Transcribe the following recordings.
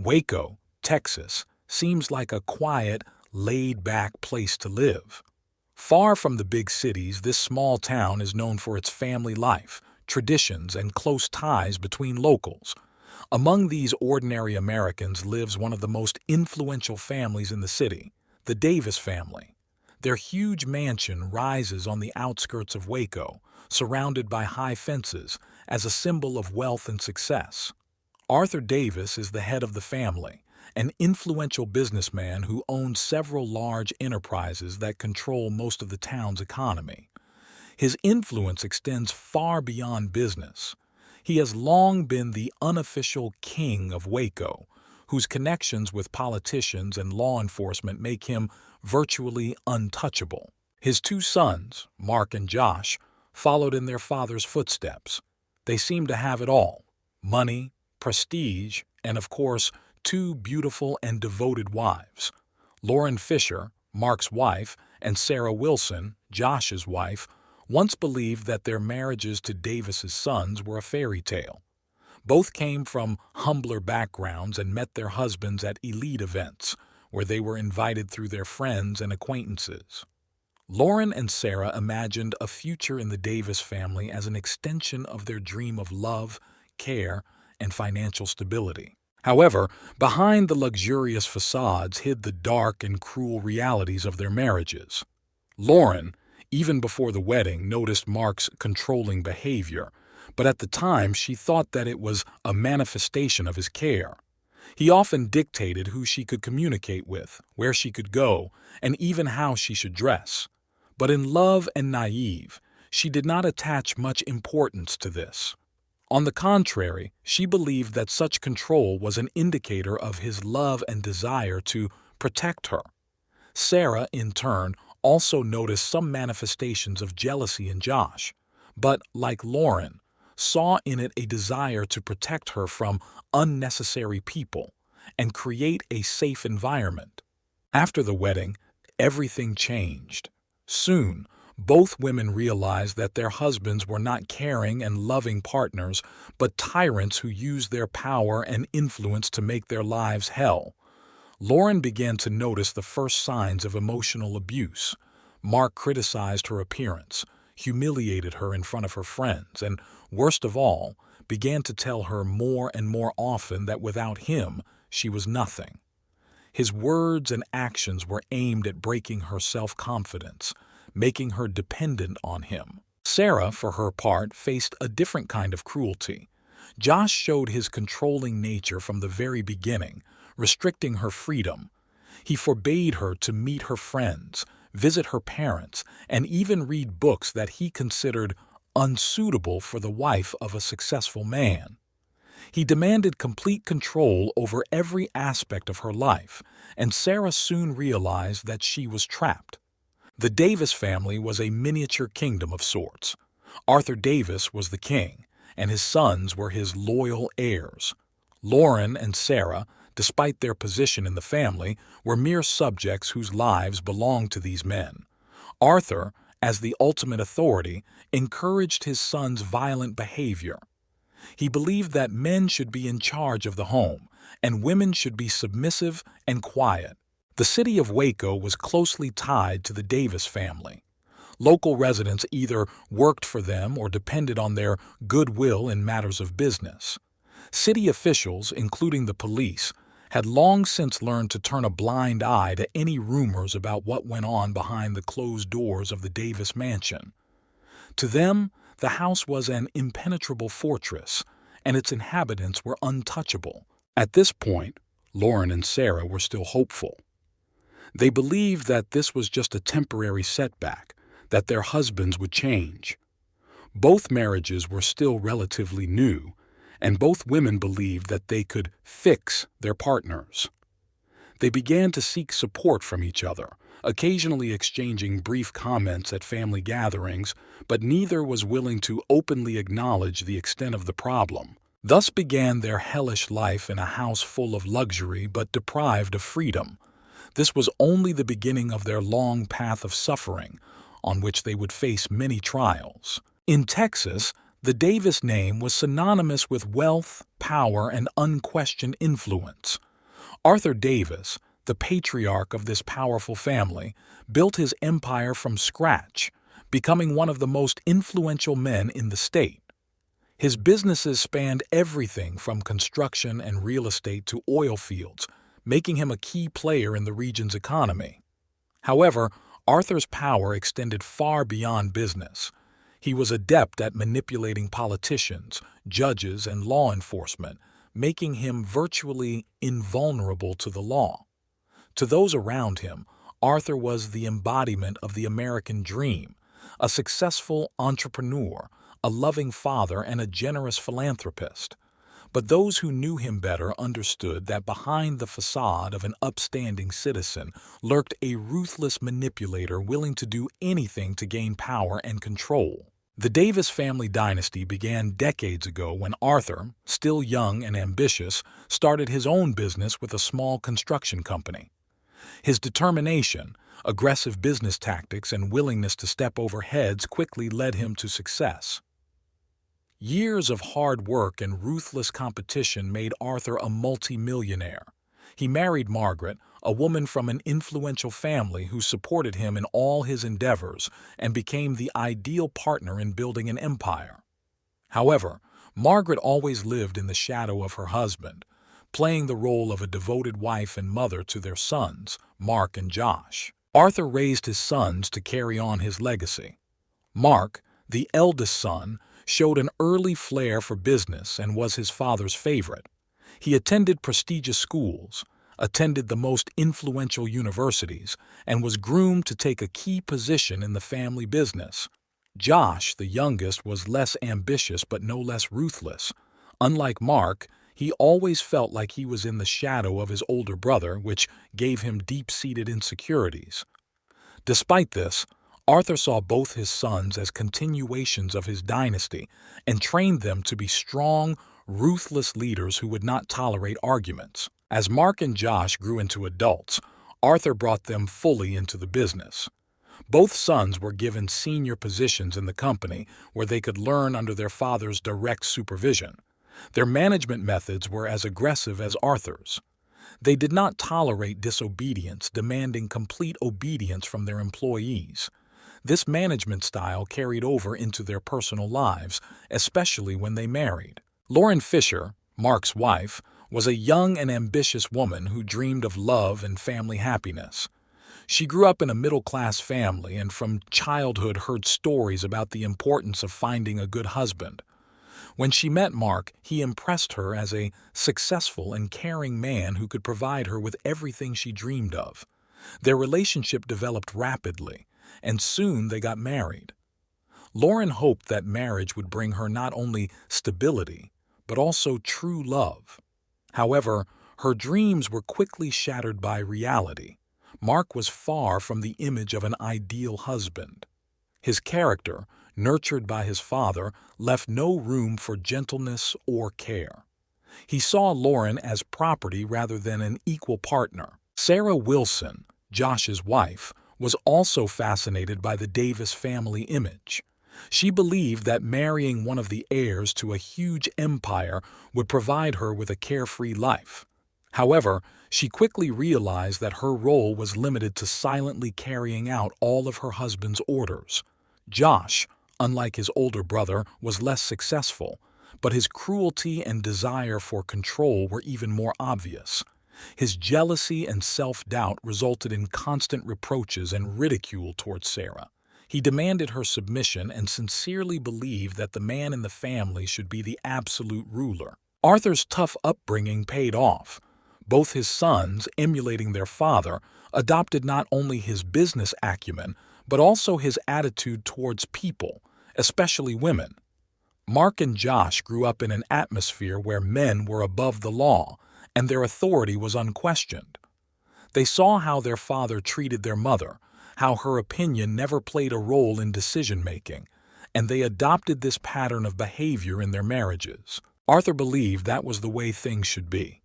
Waco, Texas, seems like a quiet, laid-back place to live. Far from the big cities, this small town is known for its family life, traditions, and close ties between locals. Among these ordinary Americans lives one of the most influential families in the city, the Davis family. Their huge mansion rises on the outskirts of Waco, surrounded by high fences, as a symbol of wealth and success. Arthur Davis is the head of the family, an influential businessman who owns several large enterprises that control most of the town's economy. His influence extends far beyond business. He has long been the unofficial king of Waco, whose connections with politicians and law enforcement make him virtually untouchable. His two sons, Mark and Josh, followed in their father's footsteps. They seem to have it all: money, prestige, and of course, two beautiful and devoted wives. Lauren Fisher, Mark's wife, and Sarah Wilson, Josh's wife, once believed that their marriages to Davis's sons were a fairy tale. Both came from humbler backgrounds and met their husbands at elite events, where they were invited through their friends and acquaintances. Lauren and Sarah imagined a future in the Davis family as an extension of their dream of love, care, and financial stability. However, behind the luxurious facades hid the dark and cruel realities of their marriages. Lauren, even before the wedding, noticed Mark's controlling behavior, but at the time she thought that it was a manifestation of his care. He often dictated who she could communicate with, where she could go, and even how she should dress. But in love and naive, she did not attach much importance to this. On the contrary, she believed that such control was an indicator of his love and desire to protect her. Sarah, in turn, also noticed some manifestations of jealousy in Josh, but, like Lauren, saw in it a desire to protect her from unnecessary people and create a safe environment. After the wedding, everything changed. Soon, both women realized that their husbands were not caring and loving partners, but tyrants who used their power and influence to make their lives hell. Lauren began to notice the first signs of emotional abuse. Mark criticized her appearance, humiliated her in front of her friends, and, worst of all, began to tell her more and more often that without him, she was nothing. His words and actions were aimed at breaking her self-confidence, making her dependent on him. Sarah, for her part, faced a different kind of cruelty. Josh showed his controlling nature from the very beginning, restricting her freedom. He forbade her to meet her friends, visit her parents, and even read books that he considered unsuitable for the wife of a successful man. He demanded complete control over every aspect of her life, and Sarah soon realized that she was trapped. The Davis family was a miniature kingdom of sorts. Arthur Davis was the king, and his sons were his loyal heirs. Lauren and Sarah, despite their position in the family, were mere subjects whose lives belonged to these men. Arthur, as the ultimate authority, encouraged his sons' violent behavior. He believed that men should be in charge of the home, and women should be submissive and quiet. The city of Waco was closely tied to the Davis family. Local residents either worked for them or depended on their goodwill in matters of business. City officials, including the police, had long since learned to turn a blind eye to any rumors about what went on behind the closed doors of the Davis mansion. To them, the house was an impenetrable fortress, and its inhabitants were untouchable. At this point, Lauren and Sarah were still hopeful. They believed that this was just a temporary setback, that their husbands would change. Both marriages were still relatively new, and both women believed that they could fix their partners. They began to seek support from each other, occasionally exchanging brief comments at family gatherings, but neither was willing to openly acknowledge the extent of the problem. Thus began their hellish life in a house full of luxury but deprived of freedom. This was only the beginning of their long path of suffering, on which they would face many trials. In Texas, the Davis name was synonymous with wealth, power, and unquestioned influence. Arthur Davis, the patriarch of this powerful family, built his empire from scratch, becoming one of the most influential men in the state. His businesses spanned everything from construction and real estate to oil fields, making him a key player in the region's economy. However, Arthur's power extended far beyond business. He was adept at manipulating politicians, judges, and law enforcement, making him virtually invulnerable to the law. To those around him, Arthur was the embodiment of the American dream, a successful entrepreneur, a loving father, and a generous philanthropist. But those who knew him better understood that behind the facade of an upstanding citizen lurked a ruthless manipulator willing to do anything to gain power and control. The Davis family dynasty began decades ago when Arthur, still young and ambitious, started his own business with a small construction company. His determination, aggressive business tactics, and willingness to step over heads quickly led him to success. Years of hard work and ruthless competition made Arthur a multi-millionaire. He married Margaret, a woman from an influential family who supported him in all his endeavors and became the ideal partner in building an empire. However, Margaret always lived in the shadow of her husband, playing the role of a devoted wife and mother to their sons, Mark and Josh. Arthur raised his sons to carry on his legacy. Mark, the eldest son, showed an early flair for business and was his father's favorite. He attended prestigious schools, attended the most influential universities, and was groomed to take a key position in the family business. Josh, the youngest, was less ambitious but no less ruthless. Unlike Mark, he always felt like he was in the shadow of his older brother, which gave him deep-seated insecurities. Despite this, Arthur saw both his sons as continuations of his dynasty and trained them to be strong, ruthless leaders who would not tolerate arguments. As Mark and Josh grew into adults, Arthur brought them fully into the business. Both sons were given senior positions in the company where they could learn under their father's direct supervision. Their management methods were as aggressive as Arthur's. They did not tolerate disobedience, demanding complete obedience from their employees. This management style carried over into their personal lives, especially when they married. Lauren Fisher, Mark's wife, was a young and ambitious woman who dreamed of love and family happiness. She grew up in a middle-class family and from childhood heard stories about the importance of finding a good husband. When she met Mark, he impressed her as a successful and caring man who could provide her with everything she dreamed of. Their relationship developed rapidly, and soon they got married. Lauren hoped that marriage would bring her not only stability, but also true love. However, her dreams were quickly shattered by reality. Mark was far from the image of an ideal husband. His character, nurtured by his father, left no room for gentleness or care. He saw Lauren as property rather than an equal partner. Sarah Wilson, Josh's wife, was also fascinated by the Davis family image. She believed that marrying one of the heirs to a huge empire would provide her with a carefree life. However, she quickly realized that her role was limited to silently carrying out all of her husband's orders. Josh, unlike his older brother, was less successful, but his cruelty and desire for control were even more obvious. His jealousy and self-doubt resulted in constant reproaches and ridicule towards Sarah. He demanded her submission and sincerely believed that the man in the family should be the absolute ruler. Arthur's tough upbringing paid off. Both his sons, emulating their father, adopted not only his business acumen, but also his attitude towards people, especially women. Mark and Josh grew up in an atmosphere where men were above the law, and their authority was unquestioned. They saw how their father treated their mother, how her opinion never played a role in decision-making, and they adopted this pattern of behavior in their marriages. Arthur believed that was the way things should be.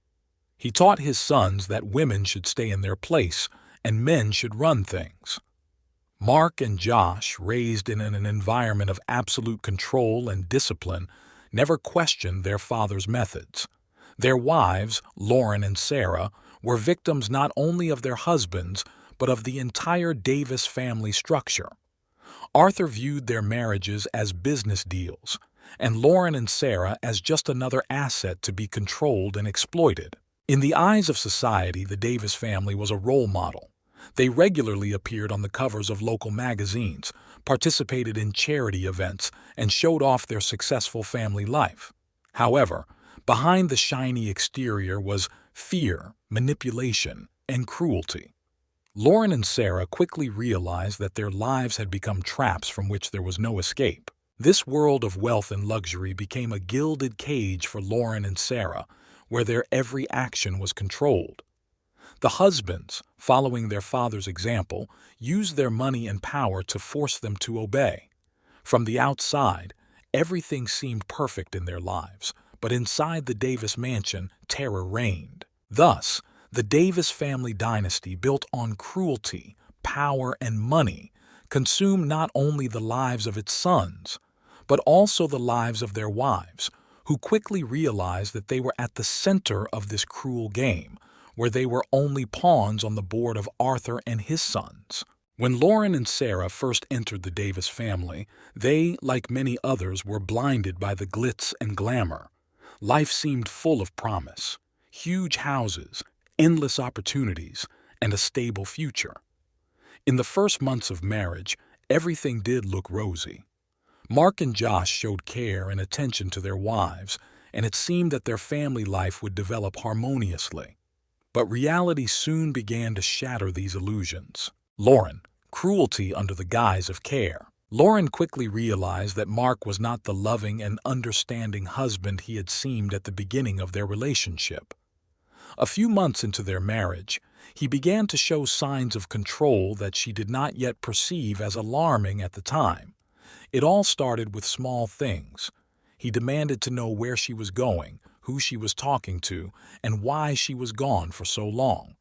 He taught his sons that women should stay in their place and men should run things. Mark and Josh, raised in an environment of absolute control and discipline, never questioned their father's methods. Their wives, Lauren and Sarah, were victims not only of their husbands, but of the entire Davis family structure. Arthur viewed their marriages as business deals, and Lauren and Sarah as just another asset to be controlled and exploited. In the eyes of society, the Davis family was a role model. They regularly appeared on the covers of local magazines, participated in charity events, and showed off their successful family life. However, behind the shiny exterior was fear, manipulation, and cruelty. Lauren and Sarah quickly realized that their lives had become traps from which there was no escape. This world of wealth and luxury became a gilded cage for Lauren and Sarah, where their every action was controlled. The husbands, following their father's example, used their money and power to force them to obey. From the outside, everything seemed perfect in their lives, but inside the Davis mansion, terror reigned. Thus, the Davis family dynasty, built on cruelty, power, and money, consumed not only the lives of its sons, but also the lives of their wives, who quickly realized that they were at the center of this cruel game, where they were only pawns on the board of Arthur and his sons. When Lauren and Sarah first entered the Davis family, they, like many others, were blinded by the glitz and glamour. Life seemed full of promise, huge houses, endless opportunities, and a stable future. In the first months of marriage, everything did look rosy. Mark and Josh showed care and attention to their wives, and it seemed that their family life would develop harmoniously. But reality soon began to shatter these illusions. Lauren, cruelty under the guise of care. Lauren quickly realized that Mark was not the loving and understanding husband he had seemed at the beginning of their relationship. A few months into their marriage, he began to show signs of control that she did not yet perceive as alarming at the time. It all started with small things. He demanded to know where she was going, who she was talking to, and why she was gone for so long.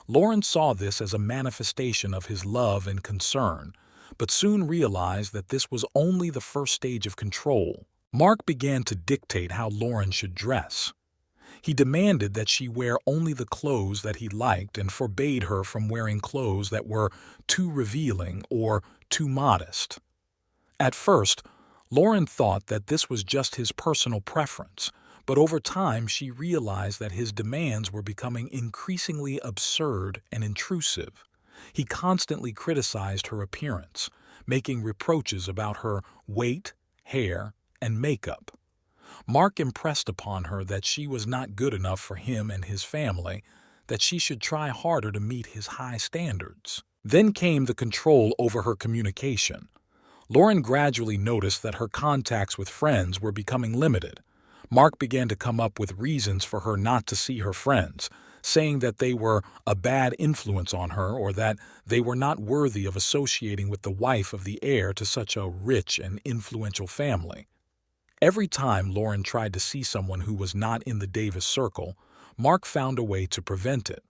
Lauren saw this as a manifestation of his love and concern, but soon realized that this was only the first stage of control. Mark began to dictate how Lauren should dress. He demanded that she wear only the clothes that he liked and forbade her from wearing clothes that were too revealing or too modest. At first, Lauren thought that this was just his personal preference, but over time she realized that his demands were becoming increasingly absurd and intrusive. He constantly criticized her appearance, making reproaches about her weight, hair, and makeup. Mark impressed upon her that she was not good enough for him and his family, that she should try harder to meet his high standards. Then came the control over her communication. Lauren gradually noticed that her contacts with friends were becoming limited. Mark began to come up with reasons for her not to see her friends, saying that they were a bad influence on her or that they were not worthy of associating with the wife of the heir to such a rich and influential family. Every time Lauren tried to see someone who was not in the Davis circle, Mark found a way to prevent it.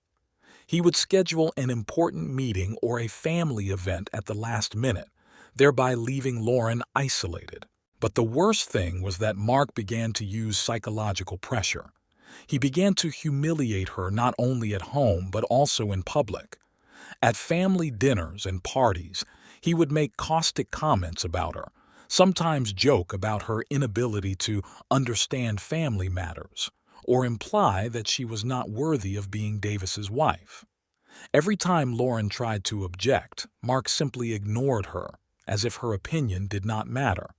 He would schedule an important meeting or a family event at the last minute, thereby leaving Lauren isolated. But the worst thing was that Mark began to use psychological pressure. He began to humiliate her not only at home but also in public. At family dinners and parties, he would make caustic comments about her, sometimes joke about her inability to understand family matters, or imply that she was not worthy of being Davis's wife. Every time Lauren tried to object, Mark simply ignored her, as if her opinion did not matter.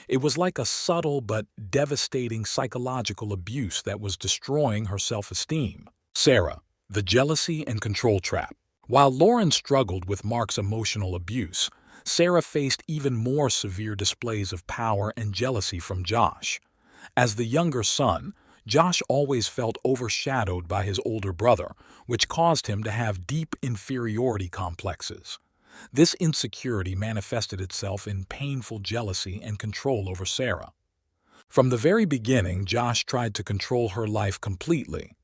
It was like a subtle but devastating psychological abuse that was destroying her self-esteem. Sarah, the jealousy and control trap. While Lauren struggled with Mark's emotional abuse, Sarah faced even more severe displays of power and jealousy from Josh. As the younger son, Josh always felt overshadowed by his older brother, which caused him to have deep inferiority complexes. This insecurity manifested itself in painful jealousy and control over Sarah. From the very beginning, Josh tried to control her life completely.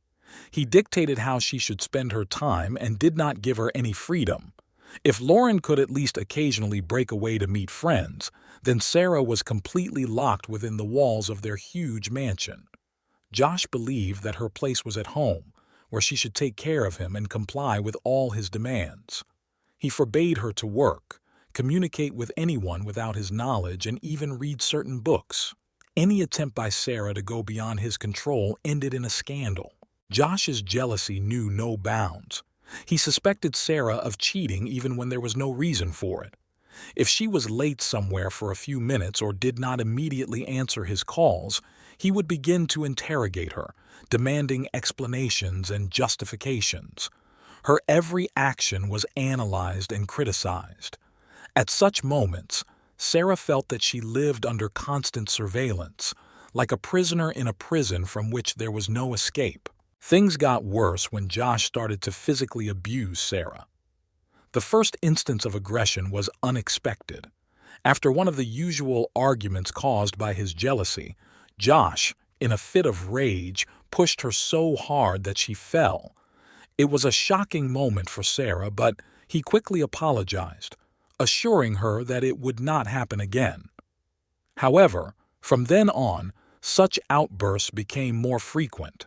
He dictated how she should spend her time and did not give her any freedom. If Lauren could at least occasionally break away to meet friends, then Sarah was completely locked within the walls of their huge mansion. Josh believed that her place was at home, where she should take care of him and comply with all his demands. He forbade her to work, communicate with anyone without his knowledge, and even read certain books. Any attempt by Sarah to go beyond his control ended in a scandal. Josh's jealousy knew no bounds. He suspected Sarah of cheating even when there was no reason for it. If she was late somewhere for a few minutes or did not immediately answer his calls, he would begin to interrogate her, demanding explanations and justifications. Her every action was analyzed and criticized. At such moments, Sarah felt that she lived under constant surveillance, like a prisoner in a prison from which there was no escape. Things got worse when Josh started to physically abuse Sarah. The first instance of aggression was unexpected. After one of the usual arguments caused by his jealousy, Josh, in a fit of rage, pushed her so hard that she fell. It was a shocking moment for Sarah, but he quickly apologized, assuring her that it would not happen again. However, from then on, such outbursts became more frequent.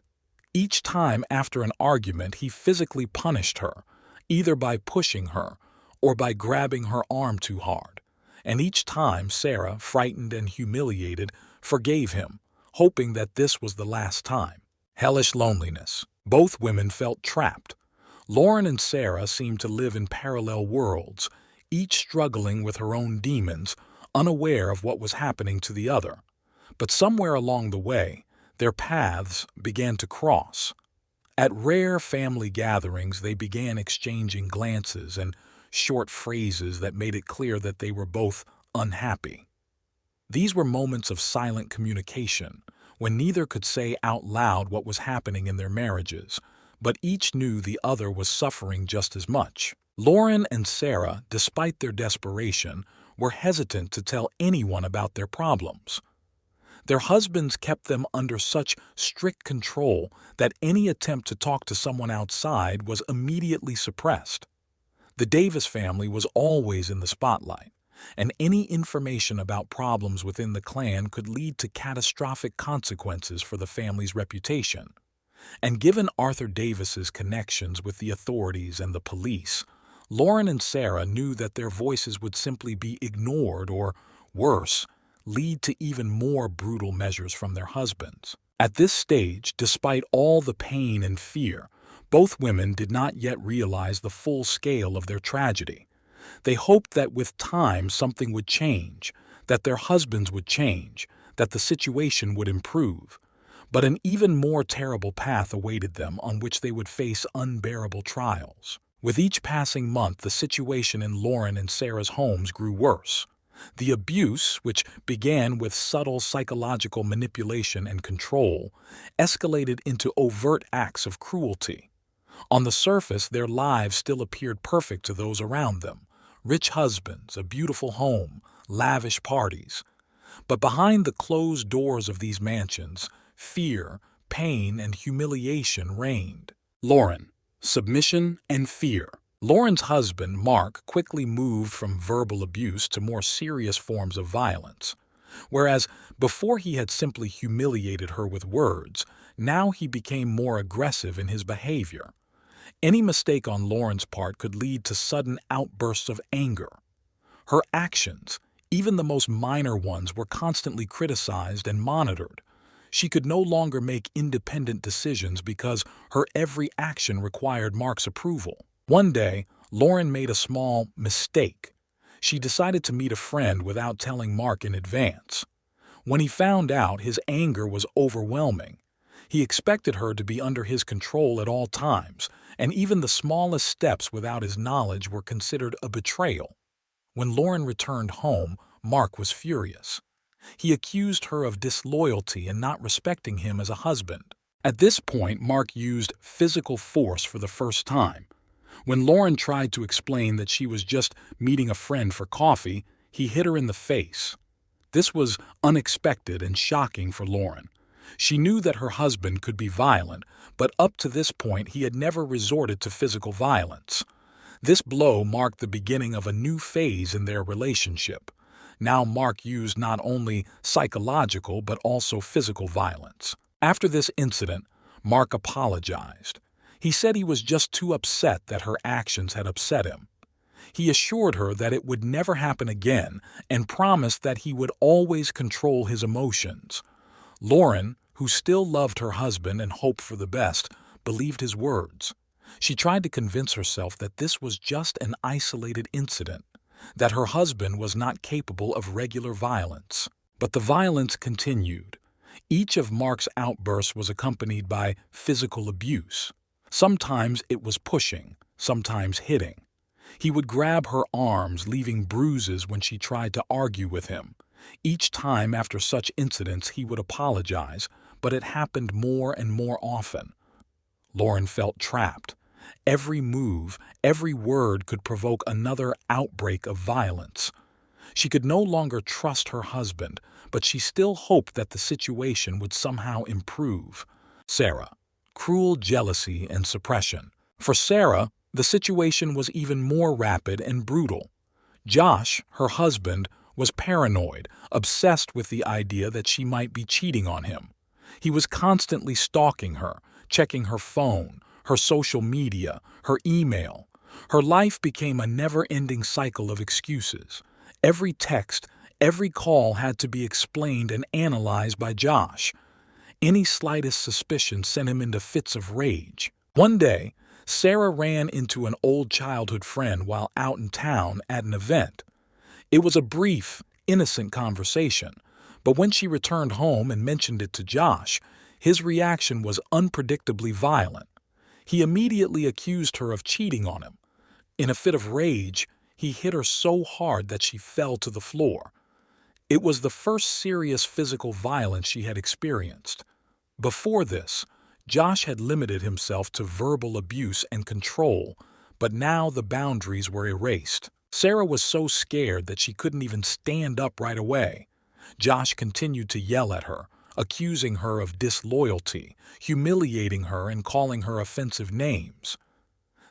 Each time after an argument, he physically punished her, either by pushing her or by grabbing her arm too hard. And each time Sarah, frightened and humiliated, forgave him, hoping that this was the last time. Hellish loneliness. Both women felt trapped. Lauren and Sarah seemed to live in parallel worlds, each struggling with her own demons, unaware of what was happening to the other. But somewhere along the way, their paths began to cross. At rare family gatherings, they began exchanging glances and short phrases that made it clear that they were both unhappy. These were moments of silent communication, when neither could say out loud what was happening in their marriages, but each knew the other was suffering just as much. Lauren and Sarah, despite their desperation, were hesitant to tell anyone about their problems. Their husbands kept them under such strict control that any attempt to talk to someone outside was immediately suppressed. The Davis family was always in the spotlight, and any information about problems within the clan could lead to catastrophic consequences for the family's reputation. And given Arthur Davis's connections with the authorities and the police, Lauren and Sarah knew that their voices would simply be ignored or, worse, lead to even more brutal measures from their husbands. At this stage, despite all the pain and fear, both women did not yet realize the full scale of their tragedy. They hoped that with time something would change, that their husbands would change, that the situation would improve. But an even more terrible path awaited them, on which they would face unbearable trials. With each passing month, the situation in Lauren and Sarah's homes grew worse. The abuse, which began with subtle psychological manipulation and control, escalated into overt acts of cruelty. On the surface, their lives still appeared perfect to those around them: rich husbands, a beautiful home, lavish parties. But behind the closed doors of these mansions, fear, pain, and humiliation reigned. Lauren, submission and fear. Lauren's husband, Mark, quickly moved from verbal abuse to more serious forms of violence. Whereas before he had simply humiliated her with words, now he became more aggressive in his behavior. Any mistake on Lauren's part could lead to sudden outbursts of anger. Her actions, even the most minor ones, were constantly criticized and monitored. She could no longer make independent decisions because her every action required Mark's approval. One day, Lauren made a small mistake. She decided to meet a friend without telling Mark in advance. When he found out, his anger was overwhelming. He expected her to be under his control at all times, and even the smallest steps without his knowledge were considered a betrayal. When Lauren returned home, Mark was furious. He accused her of disloyalty and not respecting him as a husband. At this point, Mark used physical force for the first time. When Lauren tried to explain that she was just meeting a friend for coffee, he hit her in the face. This was unexpected and shocking for Lauren. She knew that her husband could be violent, but up to this point he had never resorted to physical violence. This blow marked the beginning of a new phase in their relationship. Now Mark used not only psychological but also physical violence. After this incident, Mark apologized. He said he was just too upset that her actions had upset him. He assured her that it would never happen again and promised that he would always control his emotions. Lauren, who still loved her husband and hoped for the best, believed his words. She tried to convince herself that this was just an isolated incident, that her husband was not capable of regular violence. But the violence continued. Each of Mark's outbursts was accompanied by physical abuse. Sometimes it was pushing, sometimes hitting. He would grab her arms, leaving bruises when she tried to argue with him. Each time after such incidents he would apologize, but it happened more and more often. Lauren felt trapped. Every move, every word could provoke another outbreak of violence. She could no longer trust her husband, but she still hoped that the situation would somehow improve. Sarah. Cruel jealousy and suppression. For Sarah, the situation was even more rapid and brutal. Josh, her husband, was paranoid, obsessed with the idea that she might be cheating on him. He was constantly stalking her, checking her phone, her social media, her email. Her life became a never-ending cycle of excuses. Every text, every call had to be explained and analyzed by Josh. Any slightest suspicion sent him into fits of rage. One day, Sarah ran into an old childhood friend while out in town at an event. It was a brief, innocent conversation, but when she returned home and mentioned it to Josh, his reaction was unpredictably violent. He immediately accused her of cheating on him. In a fit of rage, he hit her so hard that she fell to the floor. It was the first serious physical violence she had experienced. Before this, Josh had limited himself to verbal abuse and control, but now the boundaries were erased. Sarah was so scared that she couldn't even stand up right away. Josh continued to yell at her, accusing her of disloyalty, humiliating her and calling her offensive names.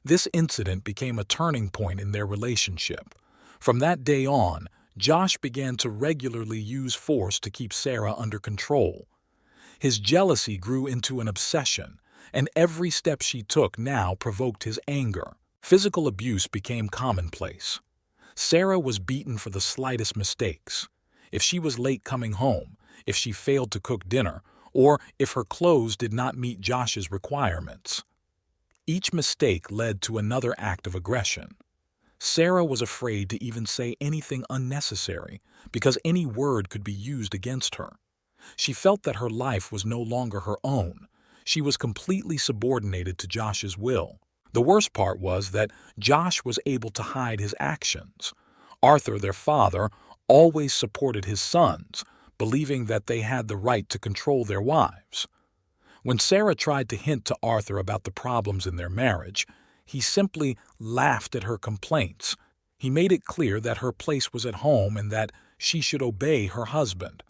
This incident became a turning point in their relationship. From that day on, Josh began to regularly use force to keep Sarah under control. His jealousy grew into an obsession, and every step she took now provoked his anger. Physical abuse became commonplace. Sarah was beaten for the slightest mistakes. If she was late coming home, if she failed to cook dinner, or if her clothes did not meet Josh's requirements. Each mistake led to another act of aggression. Sarah was afraid to even say anything unnecessary because any word could be used against her. She felt that her life was no longer her own. She was completely subordinated to Josh's will. The worst part was that Josh was able to hide his actions. Arthur, their father, always supported his sons, believing that they had the right to control their wives. When Sarah tried to hint to Arthur about the problems in their marriage, he simply laughed at her complaints. He made it clear that her place was at home and that she should obey her husband.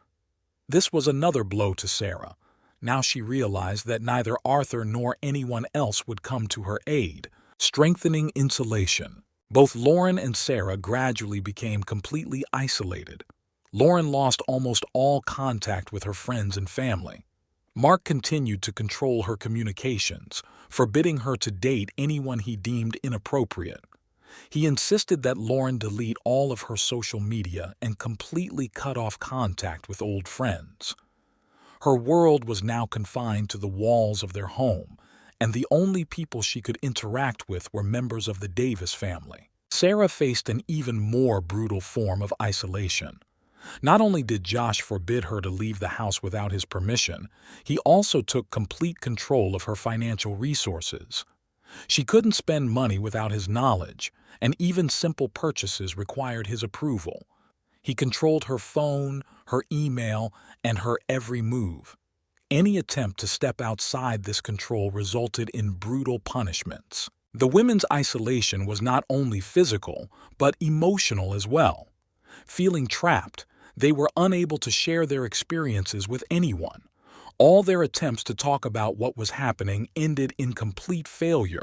This was another blow to Sarah. Now she realized that neither Arthur nor anyone else would come to her aid. Strengthening insulation. Both Lauren and Sarah gradually became completely isolated. Lauren lost almost all contact with her friends and family. Mark continued to control her communications, forbidding her to date anyone he deemed inappropriate. He insisted that Lauren delete all of her social media and completely cut off contact with old friends. Her world was now confined to the walls of their home, and the only people she could interact with were members of the Davis family. Sarah faced an even more brutal form of isolation. Not only did Josh forbid her to leave the house without his permission, he also took complete control of her financial resources. She couldn't spend money without his knowledge, and even simple purchases required his approval. He controlled her phone, her email, and her every move. Any attempt to step outside this control resulted in brutal punishments. The women's isolation was not only physical, but emotional as well. Feeling trapped, they were unable to share their experiences with anyone. All their attempts to talk about what was happening ended in complete failure.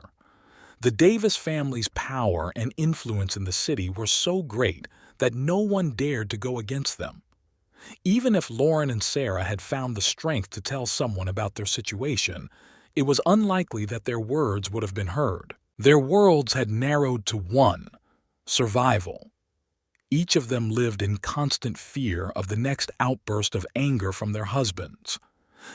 The Davis family's power and influence in the city were so great that no one dared to go against them. Even if Lauren and Sarah had found the strength to tell someone about their situation, it was unlikely that their words would have been heard. Their worlds had narrowed to one: survival. Each of them lived in constant fear of the next outburst of anger from their husbands.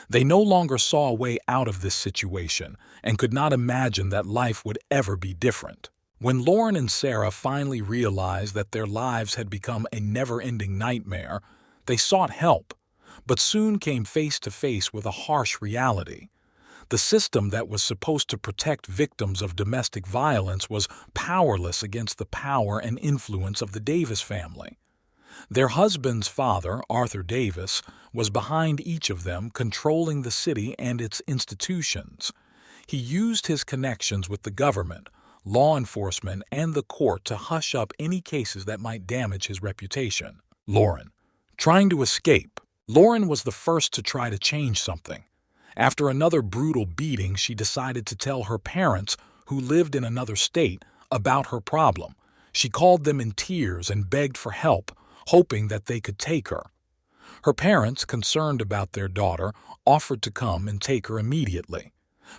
They no longer saw a way out of this situation and could not imagine that life would ever be different. When Lauren and Sarah finally realized that their lives had become a never-ending nightmare, they sought help, but soon came face to face with a harsh reality. The system that was supposed to protect victims of domestic violence was powerless against the power and influence of the Davis family. Their husband's father, Arthur Davis, was behind each of them, controlling the city and its institutions. He used his connections with the government, law enforcement, and the court to hush up any cases that might damage his reputation. Lauren. Trying to escape. Lauren was the first to try to change something. After another brutal beating, she decided to tell her parents, who lived in another state, about her problem. She called them in tears and begged for help, hoping that they could take her. Her parents, concerned about their daughter, offered to come and take her immediately.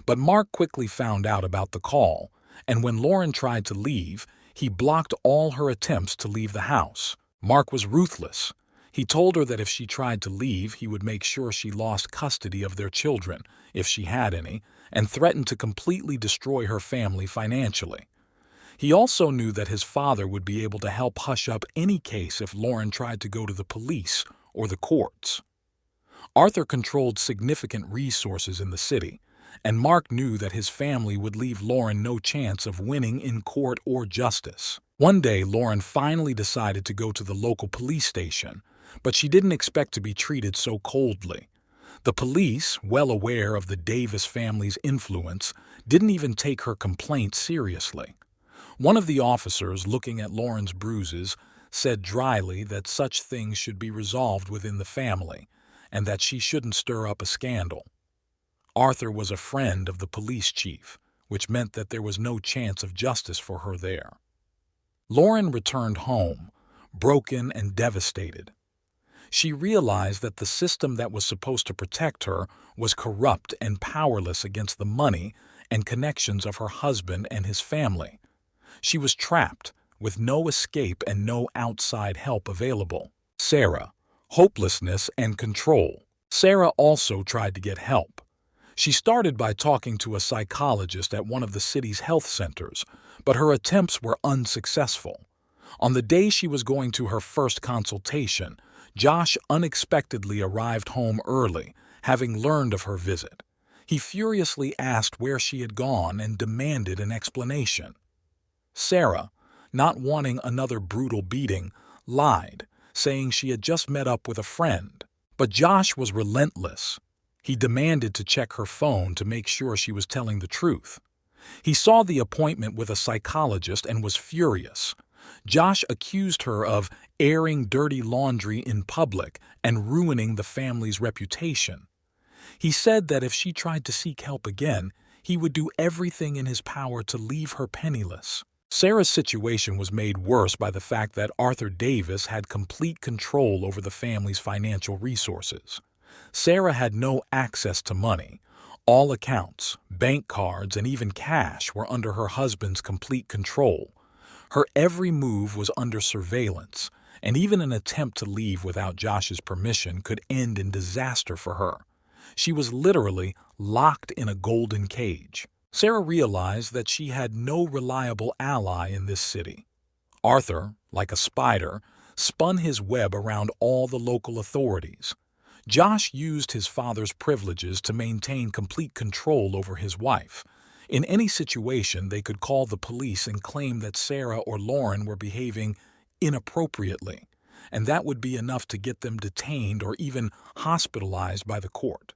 But Mark quickly found out about the call, and when Lauren tried to leave, he blocked all her attempts to leave the house. Mark was ruthless. He told her that if she tried to leave, he would make sure she lost custody of their children, if she had any, and threatened to completely destroy her family financially. He also knew that his father would be able to help hush up any case if Lauren tried to go to the police or the courts. Arthur controlled significant resources in the city, and Mark knew that his family would leave Lauren no chance of winning in court or justice. One day, Lauren finally decided to go to the local police station, but she didn't expect to be treated so coldly. The police, well aware of the Davis family's influence, didn't even take her complaint seriously. One of the officers, looking at Lauren's bruises, said dryly that such things should be resolved within the family, and that she shouldn't stir up a scandal. Arthur was a friend of the police chief, which meant that there was no chance of justice for her there. Lauren returned home, broken and devastated. She realized that the system that was supposed to protect her was corrupt and powerless against the money and connections of her husband and his family. She was trapped, with no escape and no outside help available. Sarah. Hopelessness and control. Sarah also tried to get help. She started by talking to a psychologist at one of the city's health centers, but her attempts were unsuccessful. On the day she was going to her first consultation, Josh unexpectedly arrived home early, having learned of her visit. He furiously asked where she had gone and demanded an explanation. Sarah, not wanting another brutal beating, lied, saying she had just met up with a friend. But Josh was relentless. He demanded to check her phone to make sure she was telling the truth. He saw the appointment with a psychologist and was furious. Josh accused her of airing dirty laundry in public and ruining the family's reputation. He said that if she tried to seek help again, he would do everything in his power to leave her penniless. Sarah's situation was made worse by the fact that Arthur Davis had complete control over the family's financial resources. Sarah had no access to money. All accounts, bank cards, and even cash were under her husband's complete control. Her every move was under surveillance, and even an attempt to leave without Josh's permission could end in disaster for her. She was literally locked in a golden cage. Sarah realized that she had no reliable ally in this city. Arthur, like a spider, spun his web around all the local authorities. Josh used his father's privileges to maintain complete control over his wife. In any situation, they could call the police and claim that Sarah or Lauren were behaving inappropriately, and that would be enough to get them detained or even hospitalized by the court.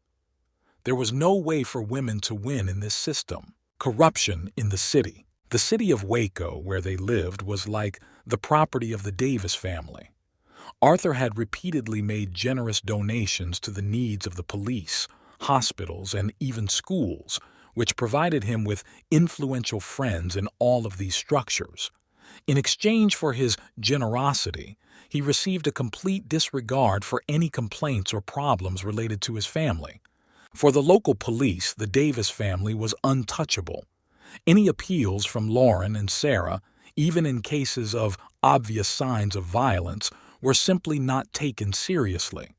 There was no way for women to win in this system. Corruption in the city. The city of Waco, where they lived, was like the property of the Davis family. Arthur had repeatedly made generous donations to the needs of the police, hospitals, and even schools, which provided him with influential friends in all of these structures. In exchange for his generosity, he received a complete disregard for any complaints or problems related to his family. For the local police, the Davis family was untouchable. Any appeals from Lauren and Sarah, even in cases of obvious signs of violence, were simply not taken seriously.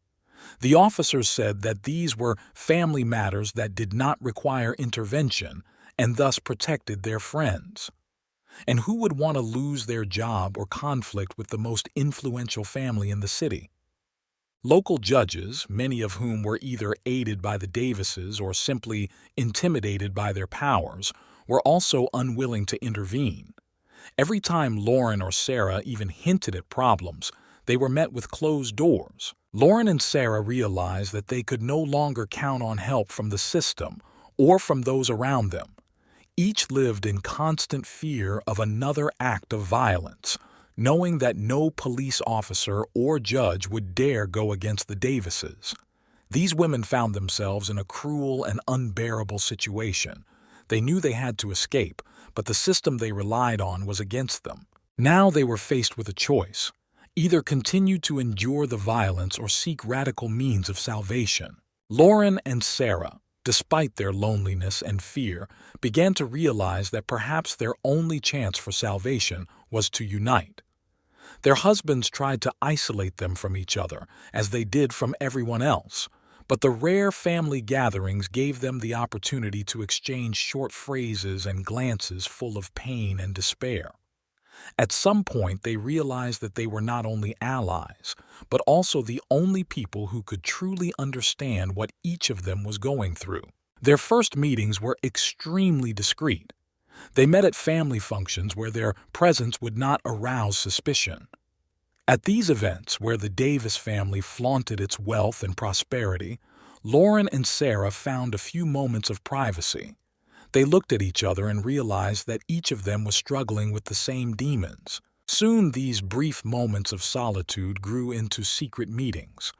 The officers said that these were family matters that did not require intervention and thus protected their friends. And who would want to lose their job or conflict with the most influential family in the city? Local judges, many of whom were either aided by the Davises or simply intimidated by their powers, were also unwilling to intervene. Every time Lauren or Sarah even hinted at problems, they were met with closed doors. Lauren and Sarah realized that they could no longer count on help from the system or from those around them. Each lived in constant fear of another act of violence, knowing that no police officer or judge would dare go against the Davises. These women found themselves in a cruel and unbearable situation. They knew they had to escape, but the system they relied on was against them. Now they were faced with a choice: either continue to endure the violence or seek radical means of salvation. Lauren and Sarah, despite their loneliness and fear, began to realize that perhaps their only chance for salvation was to unite. Their husbands tried to isolate them from each other, as they did from everyone else, but the rare family gatherings gave them the opportunity to exchange short phrases and glances full of pain and despair. At some point, they realized that they were not only allies, but also the only people who could truly understand what each of them was going through. Their first meetings were extremely discreet. They met at family functions where their presence would not arouse suspicion. At these events, where the Davis family flaunted its wealth and prosperity, Lauren and Sarah found a few moments of privacy. They looked at each other and realized that each of them was struggling with the same demons. Soon these brief moments of solitude grew into secret meetings.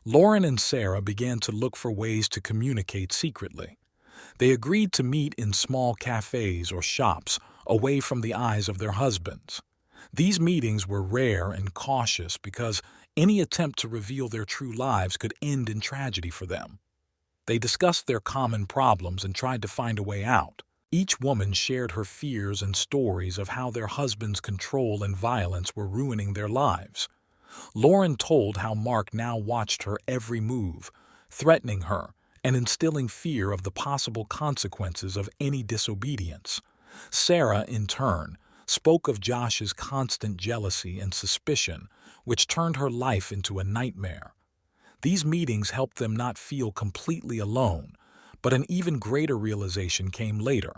Lauren and Sarah began to look for ways to communicate secretly. They agreed to meet in small cafes or shops, away from the eyes of their husbands. These meetings were rare and cautious because any attempt to reveal their true lives could end in tragedy for them. They discussed their common problems and tried to find a way out. Each woman shared her fears and stories of how their husband's control and violence were ruining their lives. Lauren told how Mark now watched her every move, threatening her and instilling fear of the possible consequences of any disobedience. Sarah, in turn, spoke of Josh's constant jealousy and suspicion, which turned her life into a nightmare. These meetings helped them not feel completely alone, but an even greater realization came later.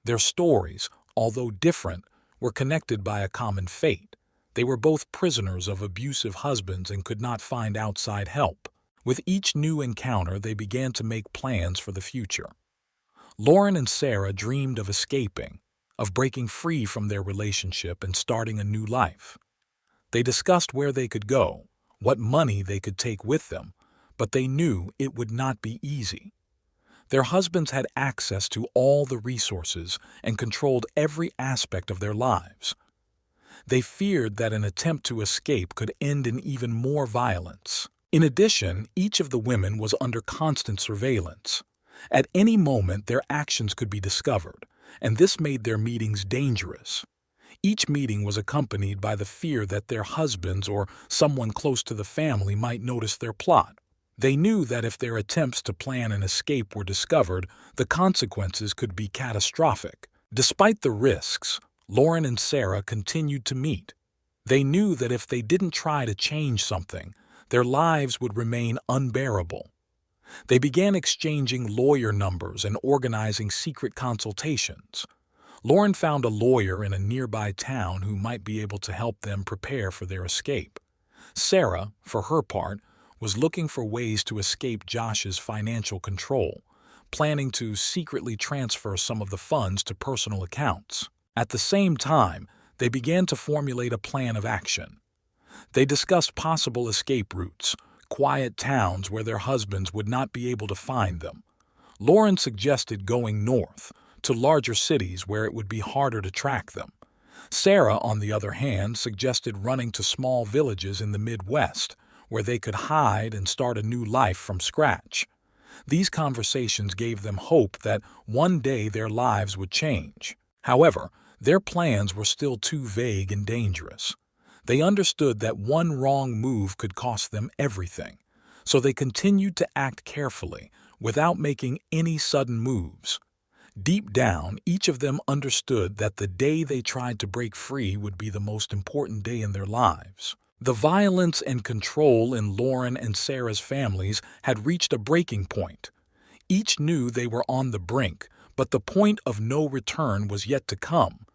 Their stories, although different, were connected by a common fate. They were both prisoners of abusive husbands and could not find outside help. With each new encounter, they began to make plans for the future. Lauren and Sarah dreamed of escaping, of breaking free from their relationship and starting a new life. They discussed where they could go, what money they could take with them, but they knew it would not be easy. Their husbands had access to all the resources and controlled every aspect of their lives. They feared that an attempt to escape could end in even more violence. In addition, each of the women was under constant surveillance. At any moment, their actions could be discovered, and this made their meetings dangerous. Each meeting was accompanied by the fear that their husbands or someone close to the family might notice their plot. They knew that if their attempts to plan an escape were discovered, the consequences could be catastrophic. Despite the risks, Lauren and Sarah continued to meet. They knew that if they didn't try to change something, their lives would remain unbearable. They began exchanging lawyer numbers and organizing secret consultations. Lauren found a lawyer in a nearby town who might be able to help them prepare for their escape. Sarah, for her part, was looking for ways to escape Josh's financial control, planning to secretly transfer some of the funds to personal accounts. At the same time, they began to formulate a plan of action. They discussed possible escape routes, quiet towns where their husbands would not be able to find them. Lauren suggested going north, to larger cities where it would be harder to track them. Sarah, on the other hand, suggested running to small villages in the Midwest, where they could hide and start a new life from scratch. These conversations gave them hope that one day their lives would change. However, their plans were still too vague and dangerous. They understood that one wrong move could cost them everything, so they continued to act carefully, without making any sudden moves. Deep down, each of them understood that the day they tried to break free would be the most important day in their lives. The violence and control in Lauren and Sarah's families had reached a breaking point. Each knew they were on the brink, but the point of no return was yet to come.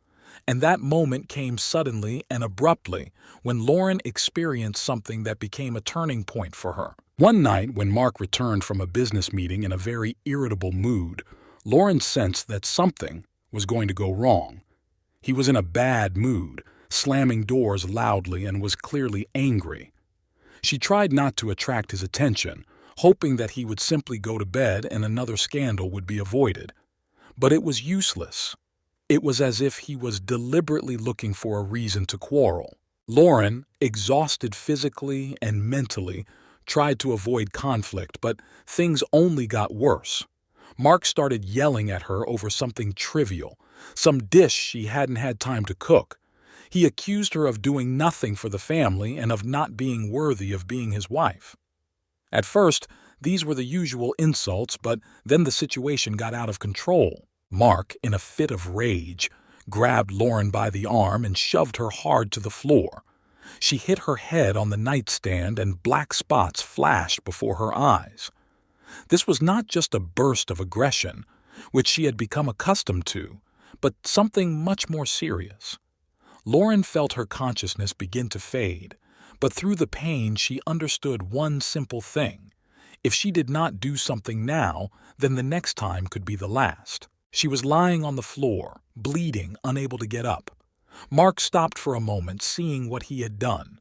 And that moment came suddenly and abruptly when Lauren experienced something that became a turning point for her. One night, when Mark returned from a business meeting in a very irritable mood, Lauren sensed that something was going to go wrong. He was in a bad mood, slamming doors loudly, and was clearly angry. She tried not to attract his attention, hoping that he would simply go to bed and another scandal would be avoided. But it was useless. It was as if he was deliberately looking for a reason to quarrel. Lauren, exhausted physically and mentally, tried to avoid conflict, but things only got worse. Mark started yelling at her over something trivial, some dish she hadn't had time to cook. He accused her of doing nothing for the family and of not being worthy of being his wife. At first, these were the usual insults, but then the situation got out of control. Mark, in a fit of rage, grabbed Lauren by the arm and shoved her hard to the floor. She hit her head on the nightstand and black spots flashed before her eyes. This was not just a burst of aggression, which she had become accustomed to, but something much more serious. Lauren felt her consciousness begin to fade, but through the pain she understood one simple thing. If she did not do something now, then the next time could be the last. She was lying on the floor, bleeding, unable to get up. Mark stopped for a moment, seeing what he had done.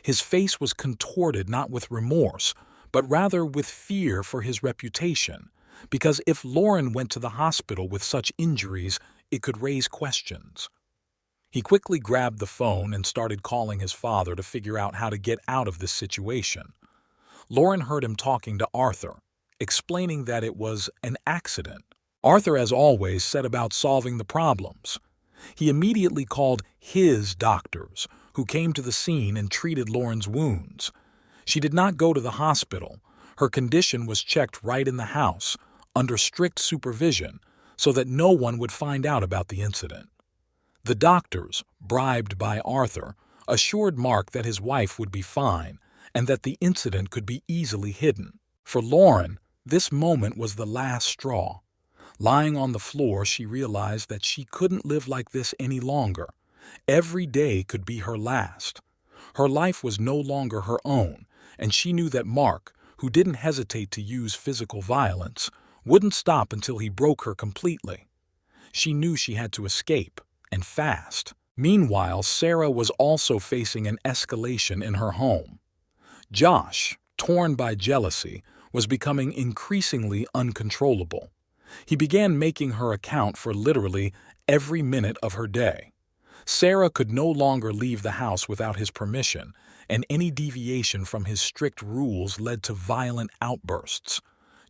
His face was contorted not with remorse, but rather with fear for his reputation, because if Lauren went to the hospital with such injuries, it could raise questions. He quickly grabbed the phone and started calling his father to figure out how to get out of this situation. Lauren heard him talking to Arthur, explaining that it was an accident. Arthur, as always, set about solving the problems. He immediately called his doctors, who came to the scene and treated Lauren's wounds. She did not go to the hospital. Her condition was checked right in the house, under strict supervision, so that no one would find out about the incident. The doctors, bribed by Arthur, assured Mark that his wife would be fine and that the incident could be easily hidden. For Lauren, this moment was the last straw. Lying on the floor, she realized that she couldn't live like this any longer. Every day could be her last. Her life was no longer her own, and she knew that Mark, who didn't hesitate to use physical violence, wouldn't stop until he broke her completely. She knew she had to escape, and fast. Meanwhile, Sarah was also facing an escalation in her home. Josh, torn by jealousy, was becoming increasingly uncontrollable. He began making her account for literally every minute of her day. Sarah could no longer leave the house without his permission, and any deviation from his strict rules led to violent outbursts.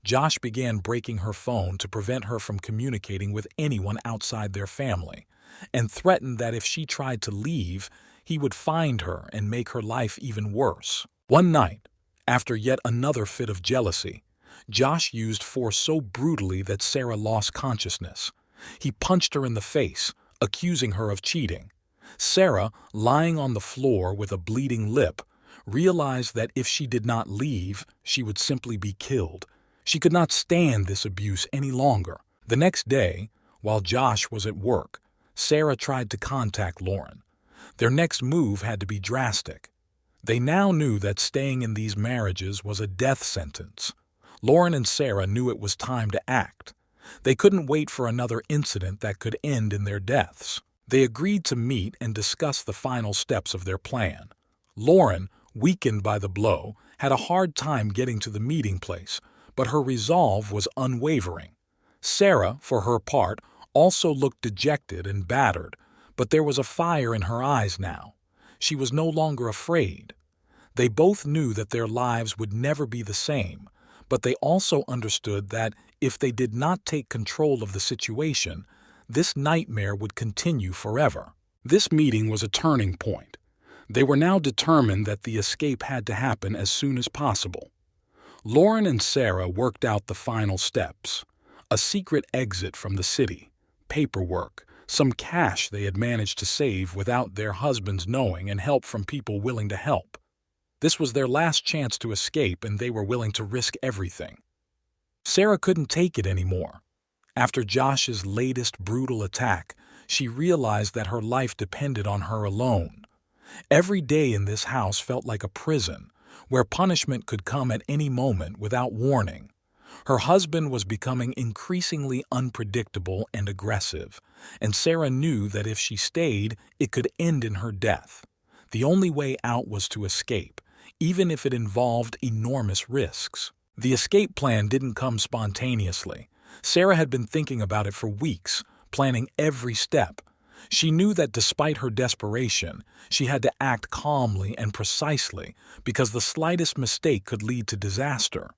Josh began breaking her phone to prevent her from communicating with anyone outside their family, and threatened that if she tried to leave, he would find her and make her life even worse. One night, after yet another fit of jealousy, Josh used force so brutally that Sarah lost consciousness. He punched her in the face, accusing her of cheating. Sarah, lying on the floor with a bleeding lip, realized that if she did not leave, she would simply be killed. She could not stand this abuse any longer. The next day, while Josh was at work, Sarah tried to contact Lauren. Their next move had to be drastic. They now knew that staying in these marriages was a death sentence. Lauren and Sarah knew it was time to act. They couldn't wait for another incident that could end in their deaths. They agreed to meet and discuss the final steps of their plan. Lauren, weakened by the blow, had a hard time getting to the meeting place, but her resolve was unwavering. Sarah, for her part, also looked dejected and battered, but there was a fire in her eyes now. She was no longer afraid. They both knew that their lives would never be the same, but they also understood that if they did not take control of the situation, this nightmare would continue forever. This meeting was a turning point. They were now determined that the escape had to happen as soon as possible. Lauren and Sarah worked out the final steps: a secret exit from the city, paperwork, some cash they had managed to save without their husbands knowing, and help from people willing to help. This was their last chance to escape, and they were willing to risk everything. Sarah couldn't take it anymore. After Josh's latest brutal attack, she realized that her life depended on her alone. Every day in this house felt like a prison, where punishment could come at any moment without warning. Her husband was becoming increasingly unpredictable and aggressive, and Sarah knew that if she stayed, it could end in her death. The only way out was to escape, even if it involved enormous risks. The escape plan didn't come spontaneously. Sarah had been thinking about it for weeks, planning every step. She knew that despite her desperation, she had to act calmly and precisely, because the slightest mistake could lead to disaster.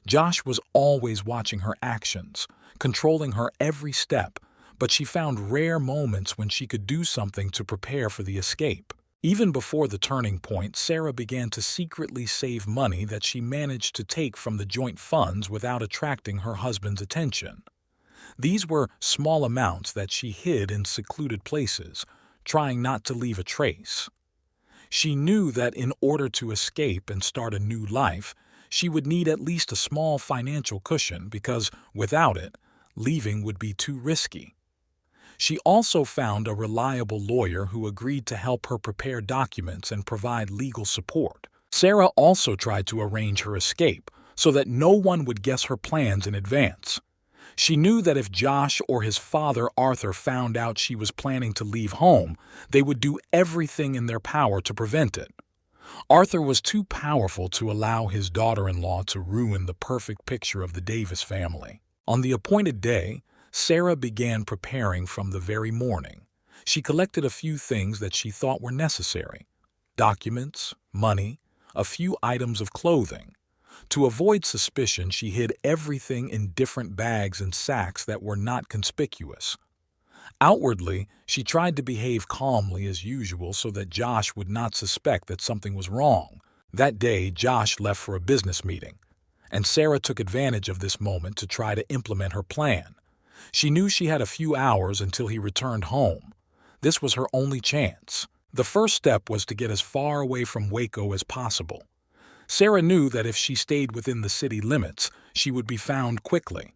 Josh was always watching her actions, controlling her every step, but she found rare moments when she could do something to prepare for the escape. Even before the turning point, Sarah began to secretly save money that she managed to take from the joint funds without attracting her husband's attention. These were small amounts that she hid in secluded places, trying not to leave a trace. She knew that in order to escape and start a new life, she would need at least a small financial cushion, because without it, leaving would be too risky. She also found a reliable lawyer who agreed to help her prepare documents and provide legal support. Sarah also tried to arrange her escape so that no one would guess her plans in advance. She knew that if Josh or his father Arthur found out she was planning to leave home, they would do everything in their power to prevent it. Arthur was too powerful to allow his daughter-in-law to ruin the perfect picture of the Davis family. On the appointed day, Sarah began preparing from the very morning. She collected a few things that she thought were necessary: documents, money, a few items of clothing. To avoid suspicion, she hid everything in different bags and sacks that were not conspicuous. Outwardly, she tried to behave calmly as usual so that Josh would not suspect that something was wrong. That day, Josh left for a business meeting, and Sarah took advantage of this moment to try to implement her plan. She knew she had a few hours until he returned home. This was her only chance. The first step was to get as far away from Waco as possible. Sarah knew that if she stayed within the city limits, she would be found quickly.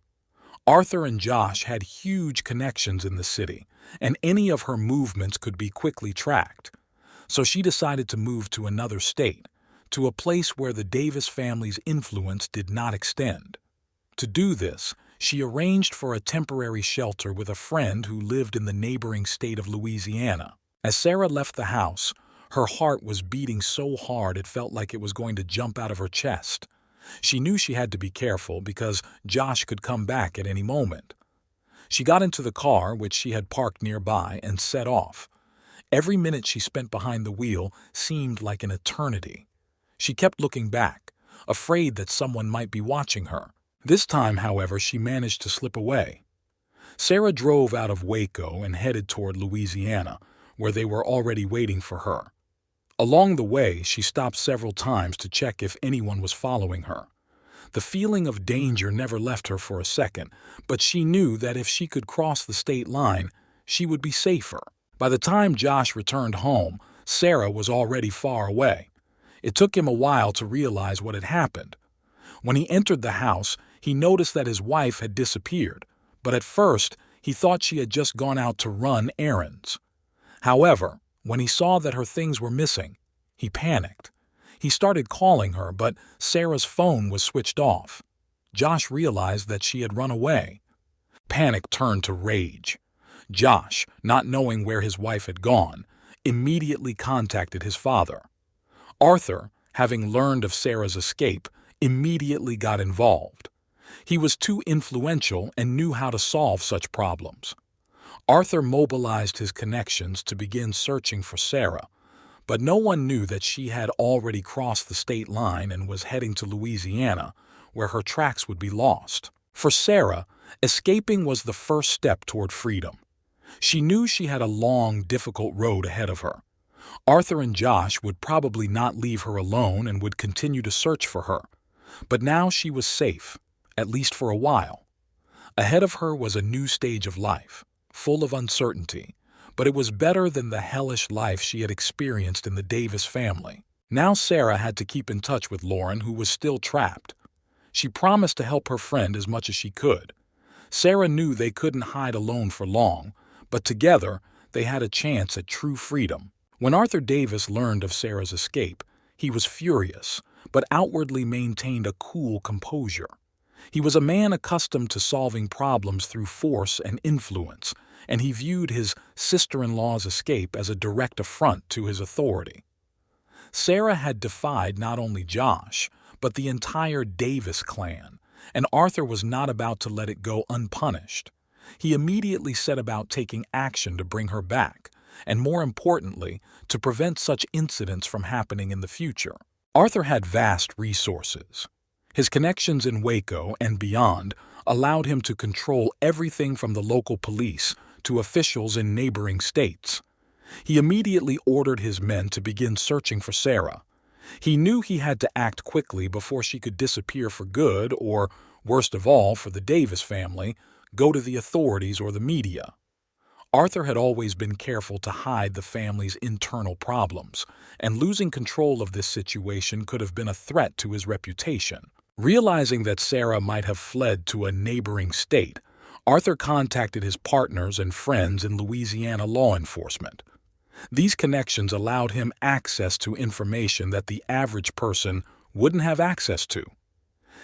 Arthur and Josh had huge connections in the city, and any of her movements could be quickly tracked. So she decided to move to another state, to a place where the Davis family's influence did not extend. To do this, she arranged for a temporary shelter with a friend who lived in the neighboring state of Louisiana. As Sarah left the house, her heart was beating so hard it felt like it was going to jump out of her chest. She knew she had to be careful because Josh could come back at any moment. She got into the car, which she had parked nearby, and set off. Every minute she spent behind the wheel seemed like an eternity. She kept looking back, afraid that someone might be watching her. This time, however, she managed to slip away. Sarah drove out of Waco and headed toward Louisiana, where they were already waiting for her. Along the way, she stopped several times to check if anyone was following her. The feeling of danger never left her for a second, but she knew that if she could cross the state line, she would be safer. By the time Josh returned home, Sarah was already far away. It took him a while to realize what had happened. When he entered the house, he noticed that his wife had disappeared, but at first he thought she had just gone out to run errands. However, when he saw that her things were missing, he panicked. He started calling her, but Sarah's phone was switched off. Josh realized that she had run away. Panic turned to rage. Josh, not knowing where his wife had gone, immediately contacted his father. Arthur, having learned of Sarah's escape, immediately got involved. He was too influential and knew how to solve such problems. Arthur mobilized his connections to begin searching for Sarah, but no one knew that she had already crossed the state line and was heading to Louisiana, where her tracks would be lost. For Sarah, escaping was the first step toward freedom. She knew she had a long, difficult road ahead of her. Arthur and Josh would probably not leave her alone and would continue to search for her. But now she was safe, at least for a while. Ahead of her was a new stage of life, full of uncertainty, but it was better than the hellish life she had experienced in the Davis family. Now Sarah had to keep in touch with Lauren, who was still trapped. She promised to help her friend as much as she could. Sarah knew they couldn't hide alone for long, but together they had a chance at true freedom. When Arthur Davis learned of Sarah's escape, he was furious, but outwardly maintained a cool composure. He was a man accustomed to solving problems through force and influence, and he viewed his sister-in-law's escape as a direct affront to his authority. Sarah had defied not only Josh, but the entire Davis clan, and Arthur was not about to let it go unpunished. He immediately set about taking action to bring her back, and more importantly, to prevent such incidents from happening in the future. Arthur had vast resources. His connections in Waco and beyond allowed him to control everything from the local police to officials in neighboring states. He immediately ordered his men to begin searching for Sarah. He knew he had to act quickly before she could disappear for good or, worst of all for the Davis family, go to the authorities or the media. Arthur had always been careful to hide the family's internal problems, and losing control of this situation could have been a threat to his reputation. Realizing that Sarah might have fled to a neighboring state, Arthur contacted his partners and friends in Louisiana law enforcement. These connections allowed him access to information that the average person wouldn't have access to.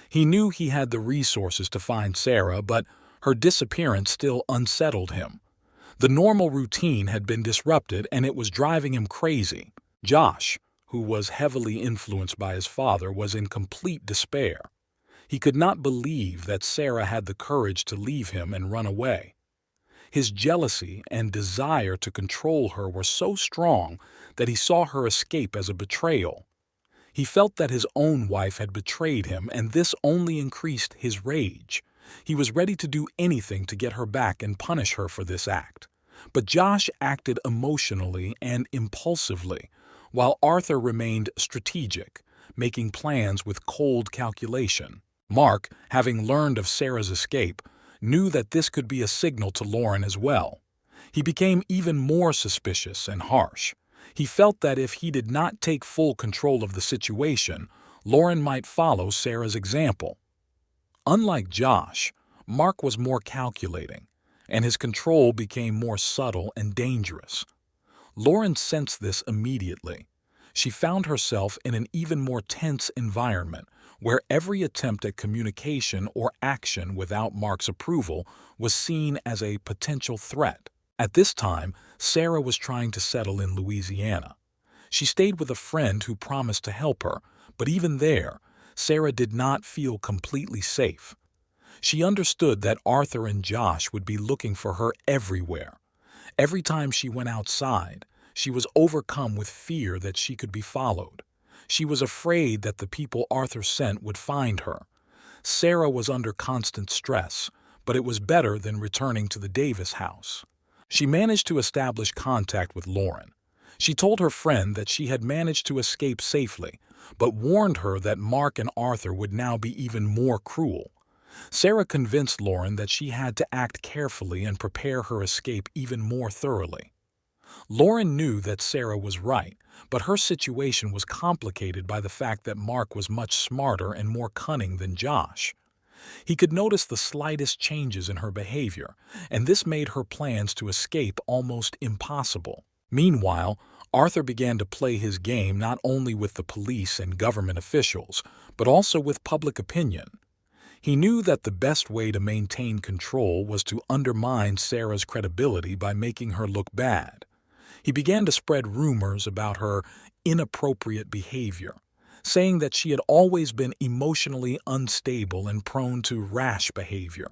He knew he had the resources to find Sarah, but her disappearance still unsettled him. The normal routine had been disrupted, and it was driving him crazy. Josh, who was heavily influenced by his father, was in complete despair. He could not believe that Sarah had the courage to leave him and run away. His jealousy and desire to control her were so strong that he saw her escape as a betrayal. He felt that his own wife had betrayed him, and this only increased his rage. He was ready to do anything to get her back and punish her for this act. But Josh acted emotionally and impulsively, while Arthur remained strategic, making plans with cold calculation. Mark, having learned of Sarah's escape, knew that this could be a signal to Lauren as well. He became even more suspicious and harsh. He felt that if he did not take full control of the situation, Lauren might follow Sarah's example. Unlike Josh, Mark was more calculating, and his control became more subtle and dangerous. Lauren sensed this immediately. She found herself in an even more tense environment, where every attempt at communication or action without Mark's approval was seen as a potential threat. At this time, Sarah was trying to settle in Louisiana. She stayed with a friend who promised to help her, but even there, Sarah did not feel completely safe. She understood that Arthur and Josh would be looking for her everywhere. Every time she went outside, she was overcome with fear that she could be followed. She was afraid that the people Arthur sent would find her. Sarah was under constant stress, but it was better than returning to the Davis house. She managed to establish contact with Lauren. She told her friend that she had managed to escape safely, but warned her that Mark and Arthur would now be even more cruel. Sarah convinced Lauren that she had to act carefully and prepare her escape even more thoroughly. Lauren knew that Sarah was right, but her situation was complicated by the fact that Mark was much smarter and more cunning than Josh. He could notice the slightest changes in her behavior, and this made her plans to escape almost impossible. Meanwhile, Arthur began to play his game not only with the police and government officials, but also with public opinion. He knew that the best way to maintain control was to undermine Sarah's credibility by making her look bad. He began to spread rumors about her inappropriate behavior, saying that she had always been emotionally unstable and prone to rash behavior.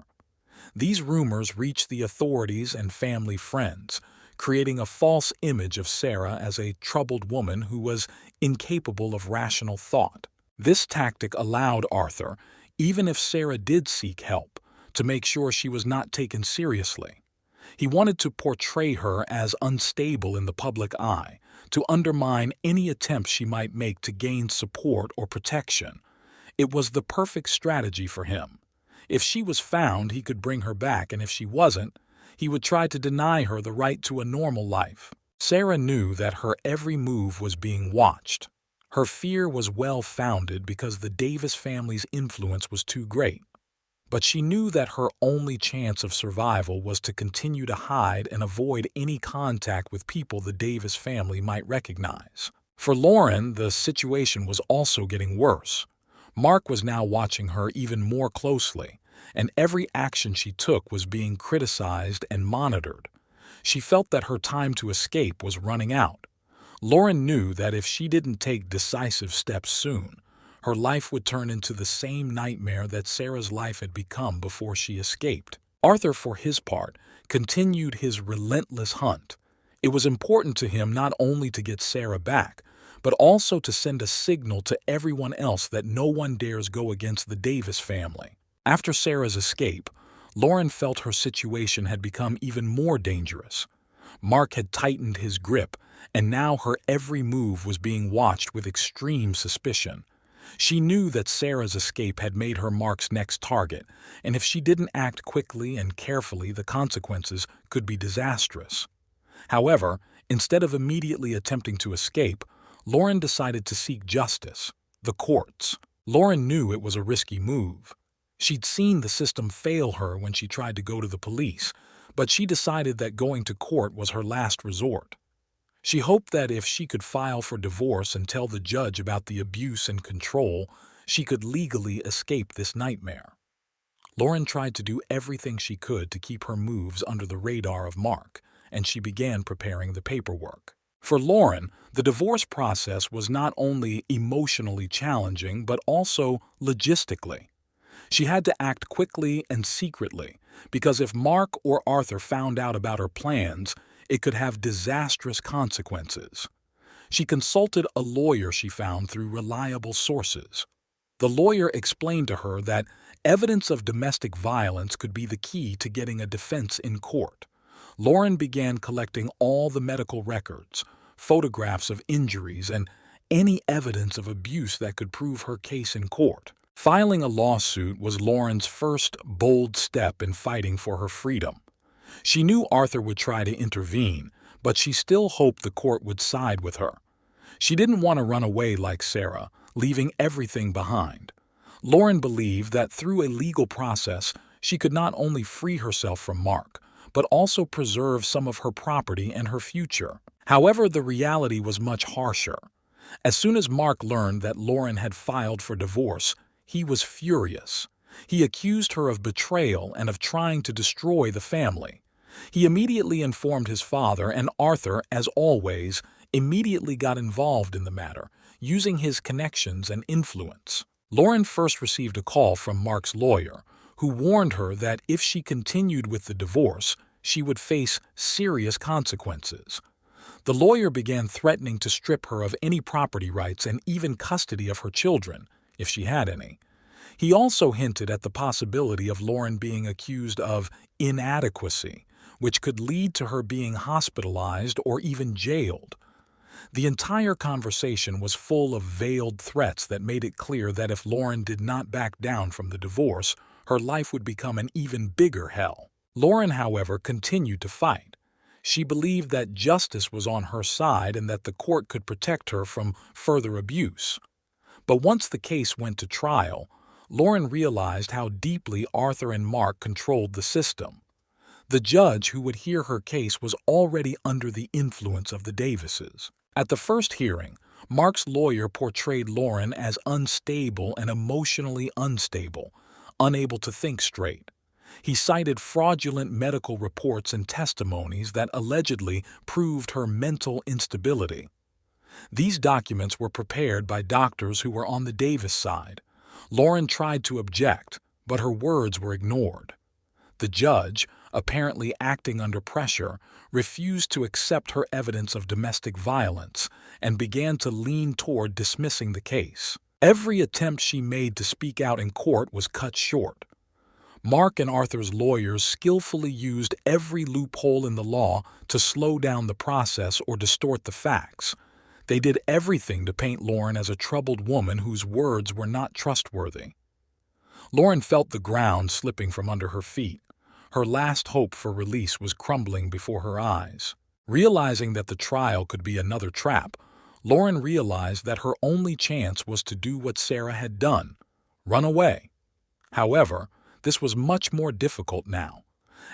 These rumors reached the authorities and family friends, creating a false image of Sarah as a troubled woman who was incapable of rational thought. This tactic allowed Arthur, even if Sarah did seek help, to make sure she was not taken seriously. He wanted to portray her as unstable in the public eye, to undermine any attempt she might make to gain support or protection. It was the perfect strategy for him. If she was found, he could bring her back, and if she wasn't, he would try to deny her the right to a normal life. Sarah knew that her every move was being watched. Her fear was well-founded because the Davis family's influence was too great. But she knew that her only chance of survival was to continue to hide and avoid any contact with people the Davis family might recognize. For Lauren, the situation was also getting worse. Mark was now watching her even more closely, and every action she took was being criticized and monitored. She felt that her time to escape was running out. Lauren knew that if she didn't take decisive steps soon, her life would turn into the same nightmare that Sarah's life had become before she escaped. Arthur, for his part, continued his relentless hunt. It was important to him not only to get Sarah back, but also to send a signal to everyone else that no one dares go against the Davis family. After Sarah's escape, Lauren felt her situation had become even more dangerous. Mark had tightened his grip, and now her every move was being watched with extreme suspicion. She knew that Sarah's escape had made her Mark's next target, and if she didn't act quickly and carefully, the consequences could be disastrous. However, instead of immediately attempting to escape, Lauren decided to seek justice, the courts. Lauren knew it was a risky move. She'd seen the system fail her when she tried to go to the police, but she decided that going to court was her last resort. She hoped that if she could file for divorce and tell the judge about the abuse and control, she could legally escape this nightmare. Lauren tried to do everything she could to keep her moves under the radar of Mark, and she began preparing the paperwork. For Lauren, the divorce process was not only emotionally challenging, but also logistically. She had to act quickly and secretly, because if Mark or Arthur found out about her plans, it could have disastrous consequences. She consulted a lawyer she found through reliable sources. The lawyer explained to her that evidence of domestic violence could be the key to getting a defense in court. Lauren began collecting all the medical records, photographs of injuries, and any evidence of abuse that could prove her case in court. Filing a lawsuit was Lauren's first bold step in fighting for her freedom. She knew Arthur would try to intervene, but she still hoped the court would side with her. She didn't want to run away like Sarah, leaving everything behind. Lauren believed that through a legal process, she could not only free herself from Mark, but also preserve some of her property and her future. However, the reality was much harsher. As soon as Mark learned that Lauren had filed for divorce, he was furious. He accused her of betrayal and of trying to destroy the family. He immediately informed his father, and Arthur, as always, immediately got involved in the matter, using his connections and influence. Lauren first received a call from Mark's lawyer, who warned her that if she continued with the divorce, she would face serious consequences. The lawyer began threatening to strip her of any property rights and even custody of her children, if she had any. He also hinted at the possibility of Lauren being accused of inadequacy, which could lead to her being hospitalized or even jailed. The entire conversation was full of veiled threats that made it clear that if Lauren did not back down from the divorce, her life would become an even bigger hell. Lauren, however, continued to fight. She believed that justice was on her side and that the court could protect her from further abuse. But once the case went to trial, Lauren realized how deeply Arthur and Mark controlled the system. The judge who would hear her case was already under the influence of the Davises. At the first hearing, Mark's lawyer portrayed Lauren as unstable and emotionally unstable, unable to think straight. He cited fraudulent medical reports and testimonies that allegedly proved her mental instability. These documents were prepared by doctors who were on the Davis side. Lauren tried to object, but her words were ignored. The judge, apparently acting under pressure, refused to accept her evidence of domestic violence and began to lean toward dismissing the case. Every attempt she made to speak out in court was cut short. Mark and Arthur's lawyers skillfully used every loophole in the law to slow down the process or distort the facts. They did everything to paint Lauren as a troubled woman whose words were not trustworthy. Lauren felt the ground slipping from under her feet. Her last hope for release was crumbling before her eyes. Realizing that the trial could be another trap, Lauren realized that her only chance was to do what Sarah had done: run away. However, this was much more difficult now.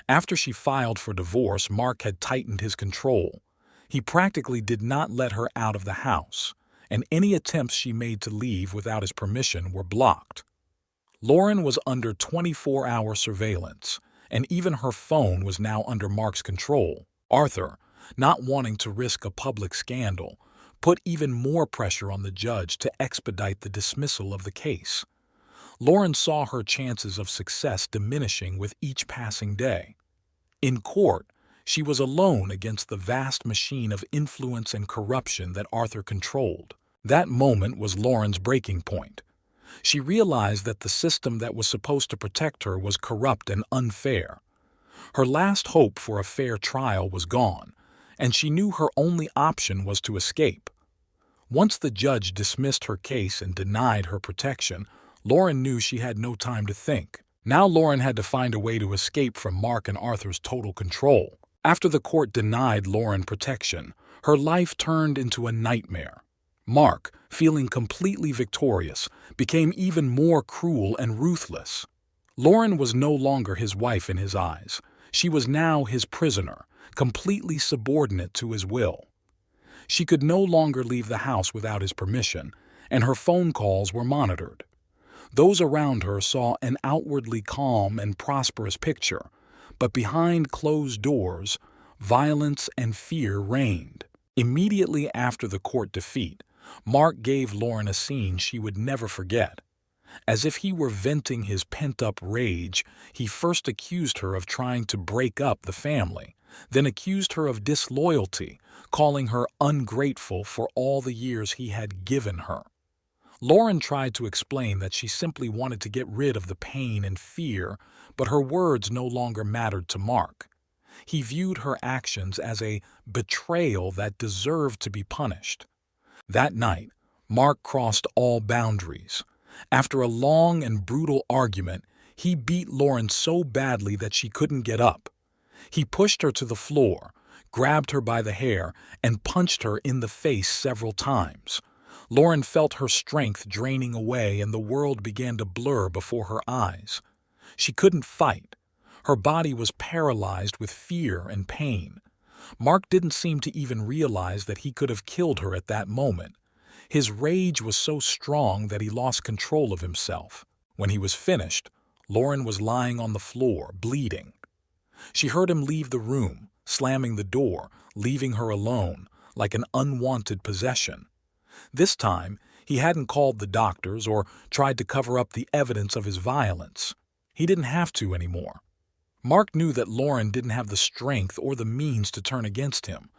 After she filed for divorce, Mark had tightened his control. He practically did not let her out of the house, and any attempts she made to leave without his permission were blocked. Lauren was under 24-hour surveillance, and even her phone was now under Mark's control. Arthur, not wanting to risk a public scandal, put even more pressure on the judge to expedite the dismissal of the case. Lauren saw her chances of success diminishing with each passing day. In court, she was alone against the vast machine of influence and corruption that Arthur controlled. That moment was Lauren's breaking point. She realized that the system that was supposed to protect her was corrupt and unfair. Her last hope for a fair trial was gone, and she knew her only option was to escape. Once the judge dismissed her case and denied her protection, Lauren knew she had no time to think. Now Lauren had to find a way to escape from Mark and Arthur's total control. After the court denied Lauren protection, her life turned into a nightmare. Mark, feeling completely victorious, became even more cruel and ruthless. Lauren was no longer his wife in his eyes. She was now his prisoner, completely subordinate to his will. She could no longer leave the house without his permission, and her phone calls were monitored. Those around her saw an outwardly calm and prosperous picture, but behind closed doors, violence and fear reigned. Immediately after the court defeat, Mark gave Lauren a scene she would never forget. As if he were venting his pent-up rage, he first accused her of trying to break up the family, then accused her of disloyalty, calling her ungrateful for all the years he had given her. Lauren tried to explain that she simply wanted to get rid of the pain and fear, but her words no longer mattered to Mark. He viewed her actions as a betrayal that deserved to be punished. That night, Mark crossed all boundaries. After a long and brutal argument, he beat Lauren so badly that she couldn't get up. He pushed her to the floor, grabbed her by the hair, and punched her in the face several times. Lauren felt her strength draining away, and the world began to blur before her eyes. She couldn't fight. Her body was paralyzed with fear and pain. Mark didn't seem to even realize that he could have killed her at that moment. His rage was so strong that he lost control of himself. When he was finished, Lauren was lying on the floor, bleeding. She heard him leave the room, slamming the door, leaving her alone, like an unwanted possession. This time, he hadn't called the doctors or tried to cover up the evidence of his violence. He didn't have to anymore. Mark knew that Lauren didn't have the strength or the means to turn against him.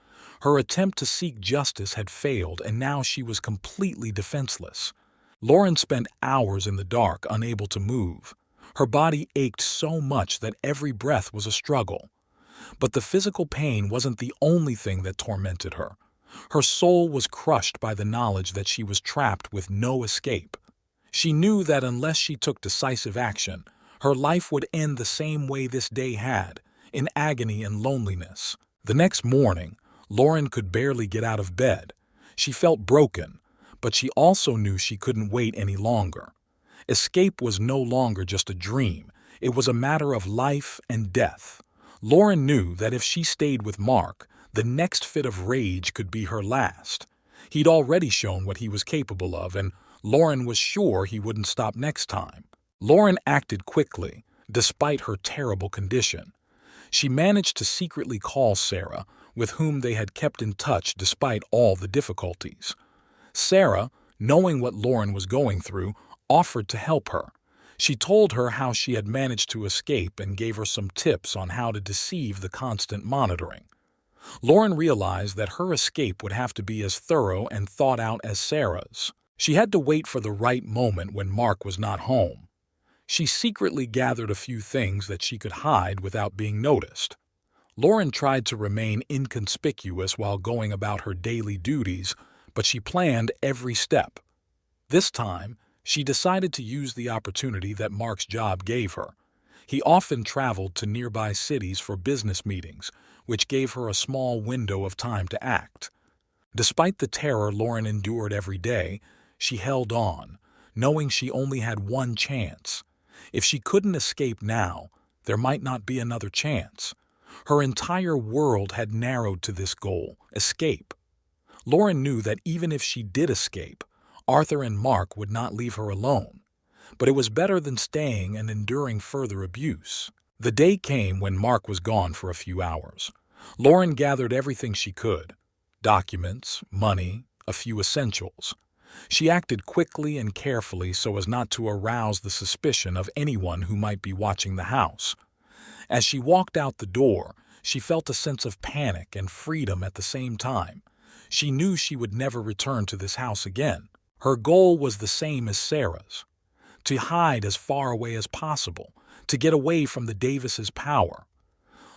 Her attempt to seek justice had failed, and now she was completely defenseless. Lauren spent hours in the dark, unable to move. Her body ached so much that every breath was a struggle. But the physical pain wasn't the only thing that tormented her. Her soul was crushed by the knowledge that she was trapped with no escape. She knew that unless she took decisive action, her life would end the same way this day had, in agony and loneliness. The next morning, Lauren could barely get out of bed. She felt broken, but she also knew she couldn't wait any longer. Escape was no longer just a dream. It was a matter of life and death. Lauren knew that if she stayed with Mark, the next fit of rage could be her last. He'd already shown what he was capable of, and Lauren was sure he wouldn't stop next time. Lauren acted quickly, despite her terrible condition. She managed to secretly call Sarah, with whom they had kept in touch despite all the difficulties. Sarah, knowing what Lauren was going through, offered to help her. She told her how she had managed to escape and gave her some tips on how to deceive the constant monitoring. Lauren realized that her escape would have to be as thorough and thought out as Sarah's. She had to wait for the right moment when Mark was not home. She secretly gathered a few things that she could hide without being noticed. Lauren tried to remain inconspicuous while going about her daily duties, but she planned every step. This time, she decided to use the opportunity that Mark's job gave her. He often traveled to nearby cities for business meetings, which gave her a small window of time to act. Despite the terror Lauren endured every day, she held on, knowing she only had one chance. If she couldn't escape now, there might not be another chance. Her entire world had narrowed to this goal: escape. Lauren knew that even if she did escape, Arthur and Mark would not leave her alone. But it was better than staying and enduring further abuse. The day came when Mark was gone for a few hours. Lauren gathered everything she could: documents, money, a few essentials. She acted quickly and carefully so as not to arouse the suspicion of anyone who might be watching the house. As she walked out the door, she felt a sense of panic and freedom at the same time. She knew she would never return to this house again. Her goal was the same as Sarah's: to hide as far away as possible, to get away from the Davises' power.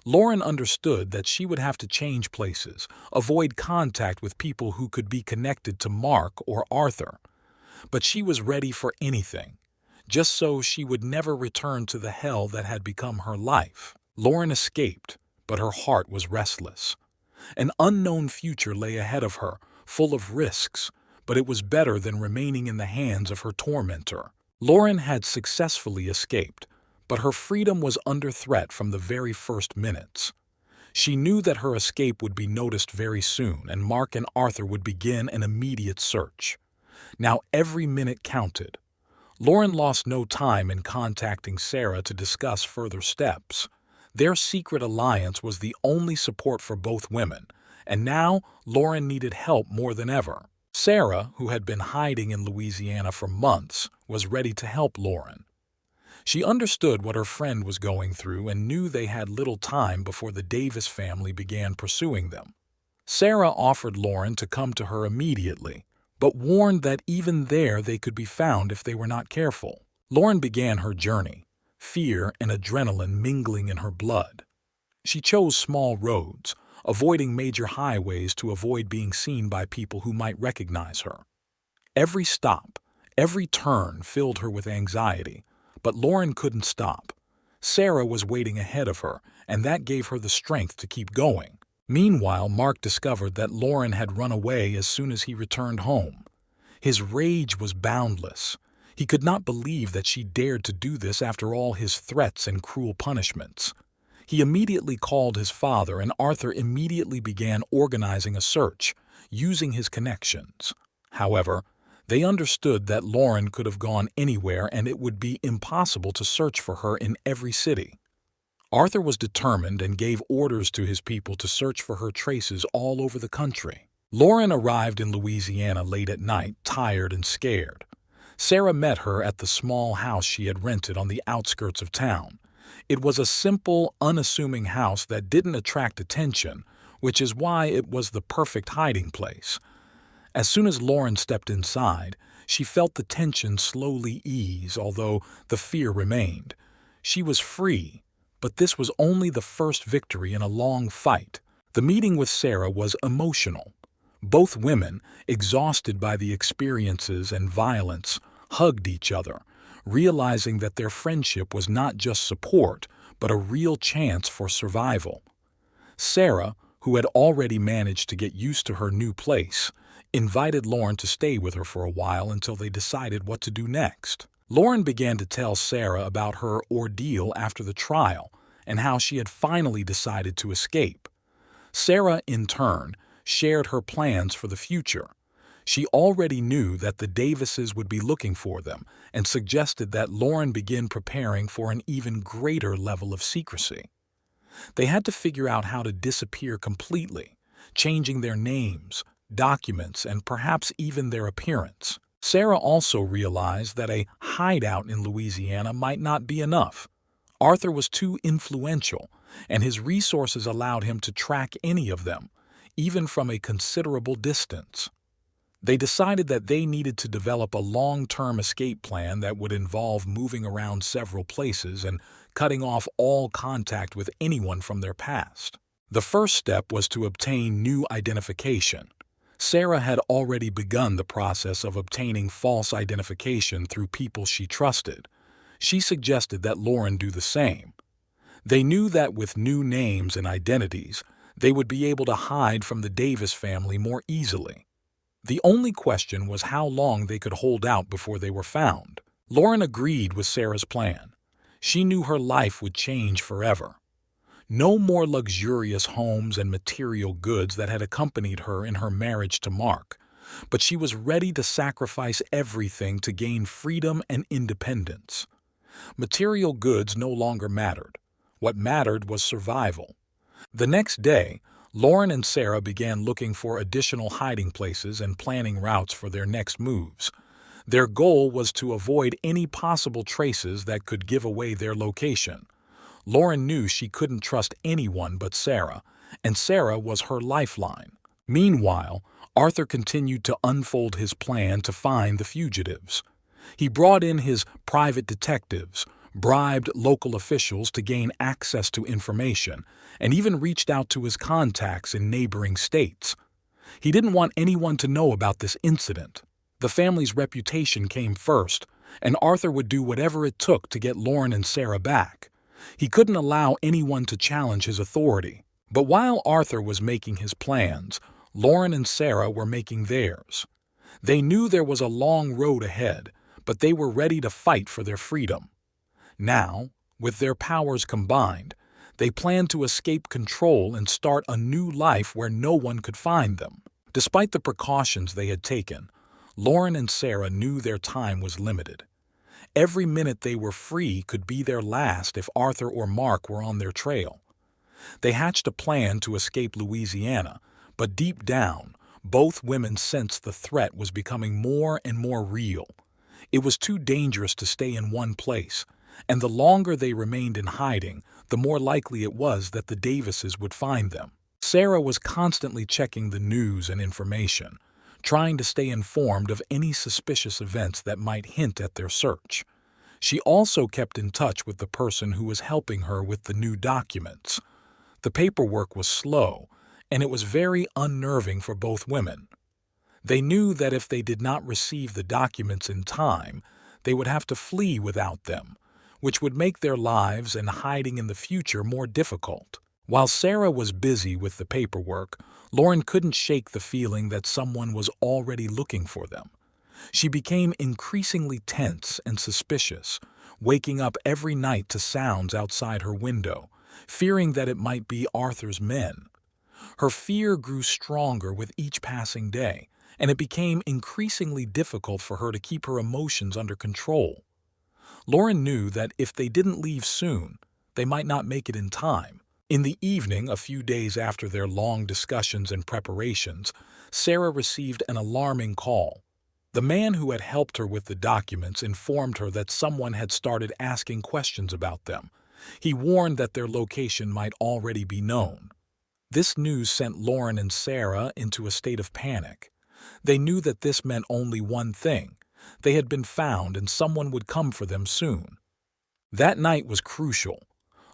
Lauren understood that she would have to change places, avoid contact with people who could be connected to Mark or Arthur. But she was ready for anything, just so she would never return to the hell that had become her life. Lauren escaped, but her heart was restless. An unknown future lay ahead of her, full of risks, but it was better than remaining in the hands of her tormentor. Lauren had successfully escaped, but her freedom was under threat from the very first minutes. She knew that her escape would be noticed very soon, and Mark and Arthur would begin an immediate search. Now every minute counted. Lauren lost no time in contacting Sarah to discuss further steps. Their secret alliance was the only support for both women, and now Lauren needed help more than ever. Sarah, who had been hiding in Louisiana for months, was ready to help Lauren. She understood what her friend was going through and knew they had little time before the Davis family began pursuing them. Sarah offered Lauren to come to her immediately, but warned that even there they could be found if they were not careful. Lauren began her journey, fear and adrenaline mingling in her blood. She chose small roads, avoiding major highways to avoid being seen by people who might recognize her. Every stop, every turn filled her with anxiety, but Lauren couldn't stop. Sarah was waiting ahead of her, and that gave her the strength to keep going. Meanwhile, Mark discovered that Lauren had run away as soon as he returned home. His rage was boundless. He could not believe that she dared to do this after all his threats and cruel punishments. He immediately called his father, and Arthur immediately began organizing a search, using his connections. However, they understood that Lauren could have gone anywhere and it would be impossible to search for her in every city. Arthur was determined and gave orders to his people to search for her traces all over the country. Lauren arrived in Louisiana late at night, tired and scared. Sarah met her at the small house she had rented on the outskirts of town. It was a simple, unassuming house that didn't attract attention, which is why it was the perfect hiding place. As soon as Lauren stepped inside, she felt the tension slowly ease, although the fear remained. She was free, but this was only the first victory in a long fight. The meeting with Sarah was emotional. Both women, exhausted by the experiences and violence, hugged each other, realizing that their friendship was not just support, but a real chance for survival. Sarah, who had already managed to get used to her new place, invited Lauren to stay with her for a while until they decided what to do next. Lauren began to tell Sarah about her ordeal after the trial and how she had finally decided to escape. Sarah, in turn, shared her plans for the future. She already knew that the Davises would be looking for them and suggested that Lauren begin preparing for an even greater level of secrecy. They had to figure out how to disappear completely, changing their names, documents, and perhaps even their appearance. Sarah also realized that a hideout in Louisiana might not be enough. Arthur was too influential, and his resources allowed him to track any of them, even from a considerable distance. They decided that they needed to develop a long-term escape plan that would involve moving around several places and cutting off all contact with anyone from their past. The first step was to obtain new identification. Sarah had already begun the process of obtaining false identification through people she trusted. She suggested that Lauren do the same. They knew that with new names and identities, they would be able to hide from the Davis family more easily. The only question was how long they could hold out before they were found. Lauren agreed with Sarah's plan. She knew her life would change forever. No more luxurious homes and material goods that had accompanied her in her marriage to Mark, but she was ready to sacrifice everything to gain freedom and independence. Material goods no longer mattered. What mattered was survival. The next day, Lauren and Sarah began looking for additional hiding places and planning routes for their next moves. Their goal was to avoid any possible traces that could give away their location. Lauren knew she couldn't trust anyone but Sarah, and Sarah was her lifeline. Meanwhile, Arthur continued to unfold his plan to find the fugitives. He brought in his private detectives, bribed local officials to gain access to information, and even reached out to his contacts in neighboring states. He didn't want anyone to know about this incident. The family's reputation came first, and Arthur would do whatever it took to get Lauren and Sarah back. He couldn't allow anyone to challenge his authority. But while Arthur was making his plans, Lauren and Sarah were making theirs. They knew there was a long road ahead, but they were ready to fight for their freedom. Now, with their powers combined, they planned to escape control and start a new life where no one could find them. Despite the precautions they had taken, Lauren and Sarah knew their time was limited. Every minute they were free could be their last if Arthur or Mark were on their trail. They hatched a plan to escape Louisiana, but deep down, both women sensed the threat was becoming more and more real. It was too dangerous to stay in one place, and the longer they remained in hiding, the more likely it was that the Davises would find them. Sarah was constantly checking the news and information, trying to stay informed of any suspicious events that might hint at their search. She also kept in touch with the person who was helping her with the new documents. The paperwork was slow, and it was very unnerving for both women. They knew that if they did not receive the documents in time, they would have to flee without them, which would make their lives and hiding in the future more difficult. While Sarah was busy with the paperwork, Lauren couldn't shake the feeling that someone was already looking for them. She became increasingly tense and suspicious, waking up every night to sounds outside her window, fearing that it might be Arthur's men. Her fear grew stronger with each passing day, and it became increasingly difficult for her to keep her emotions under control. Lauren knew that if they didn't leave soon, they might not make it in time. In the evening, a few days after their long discussions and preparations, Sarah received an alarming call. The man who had helped her with the documents informed her that someone had started asking questions about them. He warned that their location might already be known. This news sent Lauren and Sarah into a state of panic. They knew that this meant only one thing. They had been found and someone would come for them soon. That night was crucial.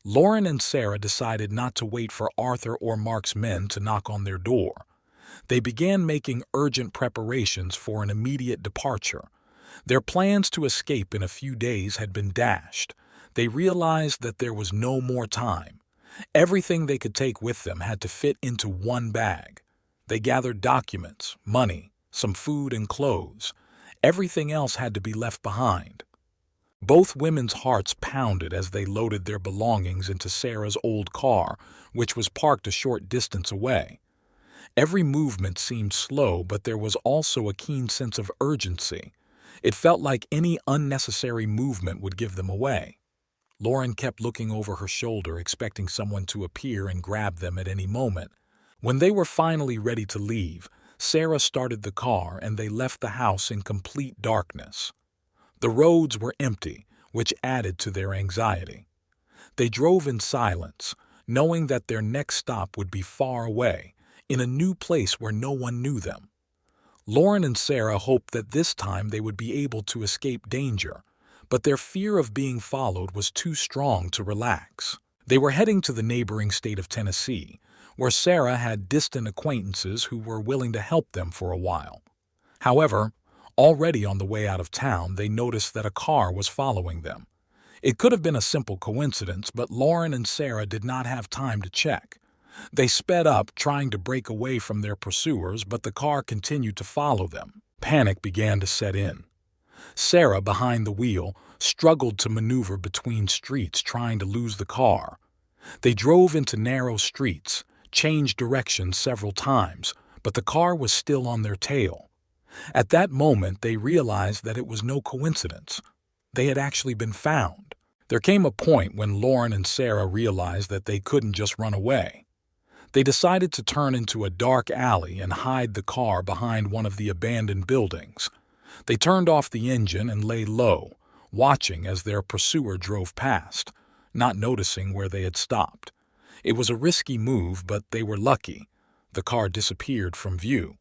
Lauren and Sarah decided not to wait for Arthur or Mark's men to knock on their door. They began making urgent preparations for an immediate departure. Their plans to escape in a few days had been dashed. They realized that there was no more time. Everything they could take with them had to fit into one bag. They gathered documents, money, some food and clothes. Everything else had to be left behind. Both women's hearts pounded as they loaded their belongings into Sarah's old car, which was parked a short distance away. Every movement seemed slow, but there was also a keen sense of urgency. It felt like any unnecessary movement would give them away. Lauren kept looking over her shoulder, expecting someone to appear and grab them at any moment. When they were finally ready to leave, Sarah started the car and they left the house in complete darkness. The roads were empty, which added to their anxiety. They drove in silence, knowing that their next stop would be far away, in a new place where no one knew them. Lauren and Sarah hoped that this time they would be able to escape danger, but their fear of being followed was too strong to relax. They were heading to the neighboring state of Tennessee, where Sarah had distant acquaintances who were willing to help them for a while. However, already on the way out of town, they noticed that a car was following them. It could have been a simple coincidence, but Lauren and Sarah did not have time to check. They sped up, trying to break away from their pursuers, but the car continued to follow them. Panic began to set in. Sarah, behind the wheel, struggled to maneuver between streets, trying to lose the car. They drove into narrow streets, changed directions several times, but the car was still on their tail. At that moment, they realized that it was no coincidence. They had actually been found. There came a point when Lauren and Sarah realized that they couldn't just run away. They decided to turn into a dark alley and hide the car behind one of the abandoned buildings. They turned off the engine and lay low, watching as their pursuer drove past, not noticing where they had stopped. It was a risky move, but they were lucky. The car disappeared from view.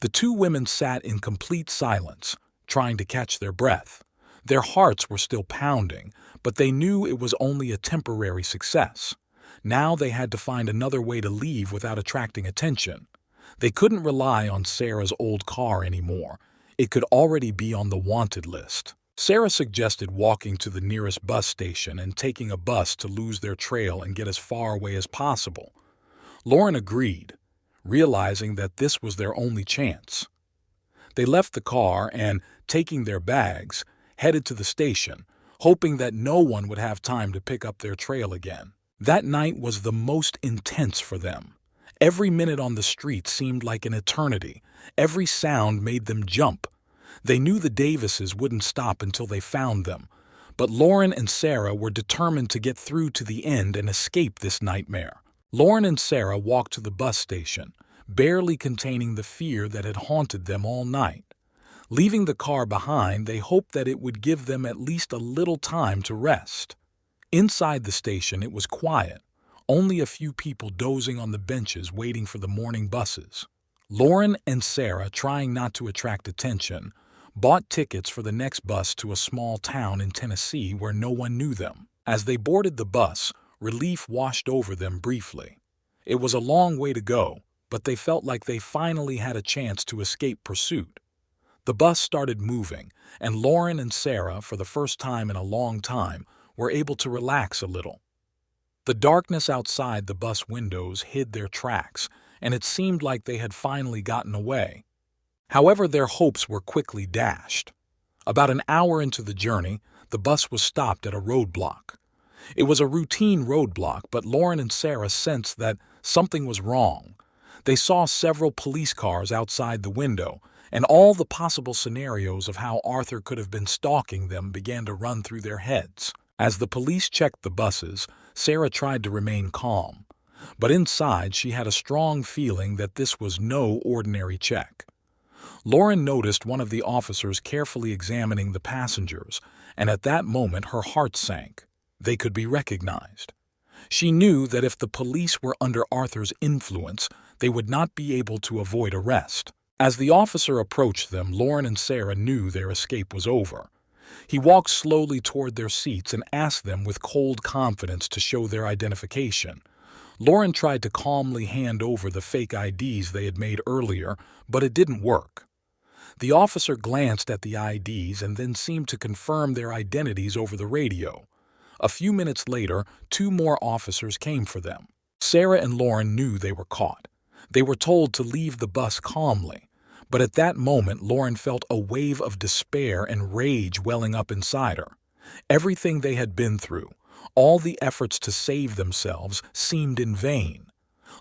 The two women sat in complete silence, trying to catch their breath. Their hearts were still pounding, but they knew it was only a temporary success. Now they had to find another way to leave without attracting attention. They couldn't rely on Sarah's old car anymore. It could already be on the wanted list. Sarah suggested walking to the nearest bus station and taking a bus to lose their trail and get as far away as possible. Lauren agreed, realizing that this was their only chance. They left the car and, taking their bags, headed to the station, hoping that no one would have time to pick up their trail again. That night was the most intense for them. Every minute on the street seemed like an eternity. Every sound made them jump. They knew the Davises wouldn't stop until they found them, but Lauren and Sarah were determined to get through to the end and escape this nightmare. Lauren and Sarah walked to the bus station, barely containing the fear that had haunted them all night. Leaving the car behind, they hoped that it would give them at least a little time to rest. Inside the station, it was quiet, only a few people dozing on the benches waiting for the morning buses. Lauren and Sarah, trying not to attract attention, bought tickets for the next bus to a small town in Tennessee where no one knew them. As they boarded the bus, relief washed over them briefly. It was a long way to go, but they felt like they finally had a chance to escape pursuit. The bus started moving, and Lauren and Sarah, for the first time in a long time, were able to relax a little. The darkness outside the bus windows hid their tracks, and it seemed like they had finally gotten away. However, their hopes were quickly dashed. About an hour into the journey, the bus was stopped at a roadblock. It was a routine roadblock, but Lauren and Sarah sensed that something was wrong. They saw several police cars outside the window, and all the possible scenarios of how Arthur could have been stalking them began to run through their heads. As the police checked the buses, Sarah tried to remain calm, but inside she had a strong feeling that this was no ordinary check. Lauren noticed one of the officers carefully examining the passengers, and at that moment her heart sank. They could be recognized. She knew that if the police were under Arthur's influence, they would not be able to avoid arrest. As the officer approached them, Lauren and Sarah knew their escape was over. He walked slowly toward their seats and asked them with cold confidence to show their identification. Lauren tried to calmly hand over the fake IDs they had made earlier, but it didn't work. The officer glanced at the IDs and then seemed to confirm their identities over the radio. A few minutes later, 2 more officers came for them. Sarah and Lauren knew they were caught. They were told to leave the bus calmly. But at that moment, Lauren felt a wave of despair and rage welling up inside her. Everything they had been through, all the efforts to save themselves, seemed in vain.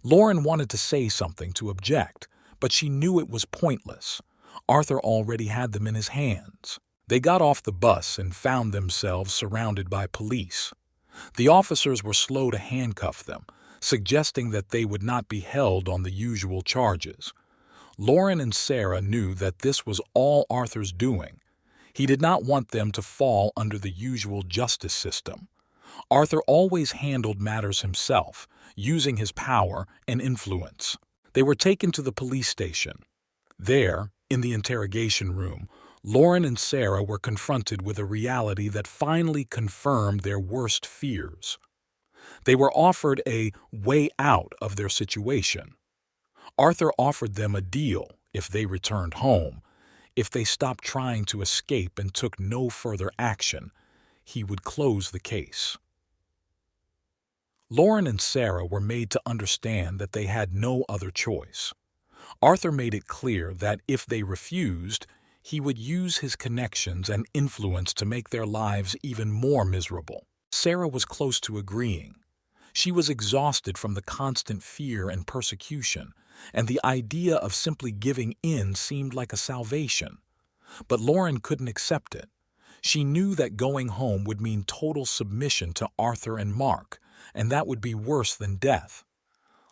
Lauren wanted to say something, to object, but she knew it was pointless. Arthur already had them in his hands. They got off the bus and found themselves surrounded by police. The officers were slow to handcuff them, suggesting that they would not be held on the usual charges. Lauren and Sarah knew that this was all Arthur's doing. He did not want them to fall under the usual justice system. Arthur always handled matters himself, using his power and influence. They were taken to the police station. There, in the interrogation room, Lauren and Sarah were confronted with a reality that finally confirmed their worst fears. They were offered a way out of their situation. Arthur offered them a deal if they returned home. If they stopped trying to escape and took no further action, he would close the case. Lauren and Sarah were made to understand that they had no other choice. Arthur made it clear that if they refused, he would use his connections and influence to make their lives even more miserable. Sarah was close to agreeing. She was exhausted from the constant fear and persecution, and the idea of simply giving in seemed like a salvation. But Lauren couldn't accept it. She knew that going home would mean total submission to Arthur and Mark, and that would be worse than death.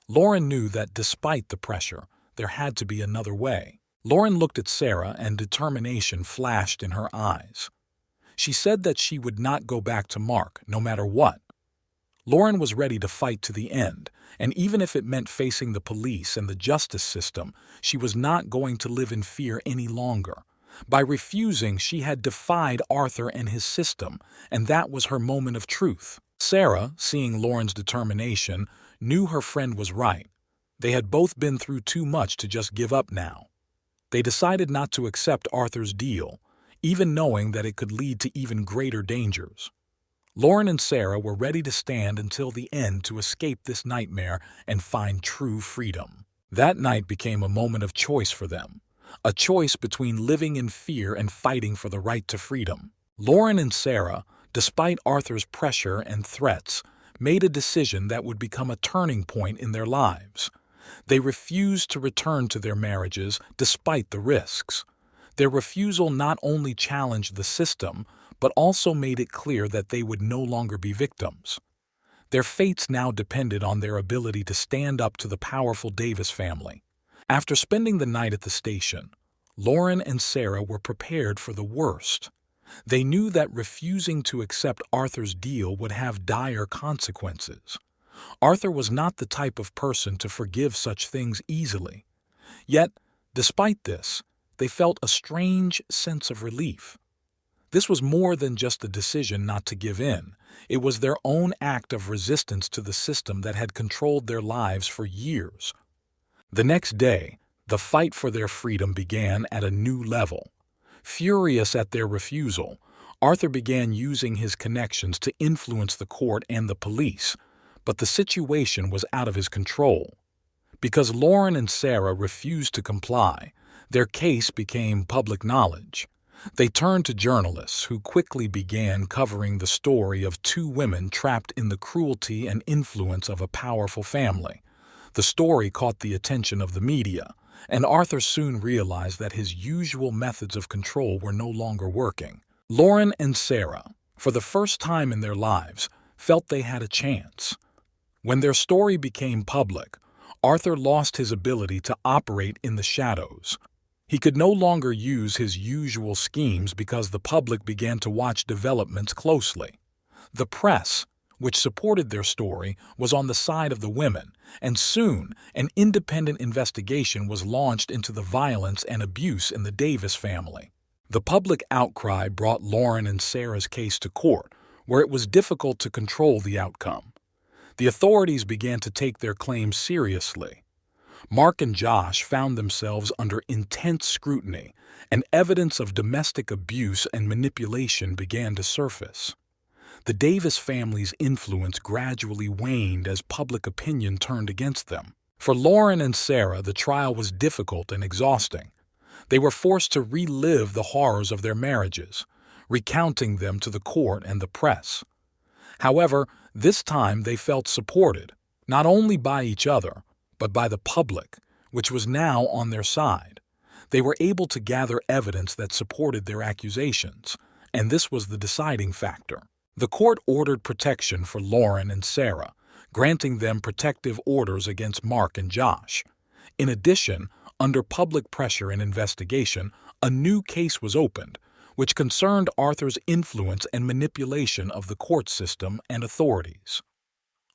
Lauren knew that despite the pressure, there had to be another way. Lauren looked at Sarah, and determination flashed in her eyes. She said that she would not go back to Mark, no matter what. Lauren was ready to fight to the end, and even if it meant facing the police and the justice system, she was not going to live in fear any longer. By refusing, she had defied Arthur and his system, and that was her moment of truth. Sarah, seeing Lauren's determination, knew her friend was right. They had both been through too much to just give up now. They decided not to accept Arthur's deal, even knowing that it could lead to even greater dangers. Lauren and Sarah were ready to stand until the end to escape this nightmare and find true freedom. That night became a moment of choice for them, a choice between living in fear and fighting for the right to freedom. Lauren and Sarah, despite Arthur's pressure and threats, made a decision that would become a turning point in their lives. They refused to return to their marriages despite the risks. Their refusal not only challenged the system, but also made it clear that they would no longer be victims. Their fates now depended on their ability to stand up to the powerful Davis family. After spending the night at the station, Lauren and Sarah were prepared for the worst. They knew that refusing to accept Arthur's deal would have dire consequences. Arthur was not the type of person to forgive such things easily. Yet, despite this, they felt a strange sense of relief. This was more than just a decision not to give in. It was their own act of resistance to the system that had controlled their lives for years. The next day, the fight for their freedom began at a new level. Furious at their refusal, Arthur began using his connections to influence the court and the police, but the situation was out of his control. Because Lauren and Sarah refused to comply, their case became public knowledge. They turned to journalists who quickly began covering the story of two women trapped in the cruelty and influence of a powerful family. The story caught the attention of the media, and Arthur soon realized that his usual methods of control were no longer working. Lauren and Sarah, for the first time in their lives, felt they had a chance. When their story became public, Arthur lost his ability to operate in the shadows. He could no longer use his usual schemes because the public began to watch developments closely. The press, which supported their story, was on the side of the women, and soon an independent investigation was launched into the violence and abuse in the Davis family. The public outcry brought Lauren and Sarah's case to court, where it was difficult to control the outcome. The authorities began to take their claims seriously. Mark and Josh found themselves under intense scrutiny, and evidence of domestic abuse and manipulation began to surface. The Davis family's influence gradually waned as public opinion turned against them. For Lauren and Sarah, the trial was difficult and exhausting. They were forced to relive the horrors of their marriages, recounting them to the court and the press. However, this time they felt supported, not only by each other, but by the public, which was now on their side. They were able to gather evidence that supported their accusations, and this was the deciding factor. The court ordered protection for Lauren and Sarah, granting them protective orders against Mark and Josh. In addition, under public pressure and investigation, a new case was opened, which concerned Arthur's influence and manipulation of the court system and authorities.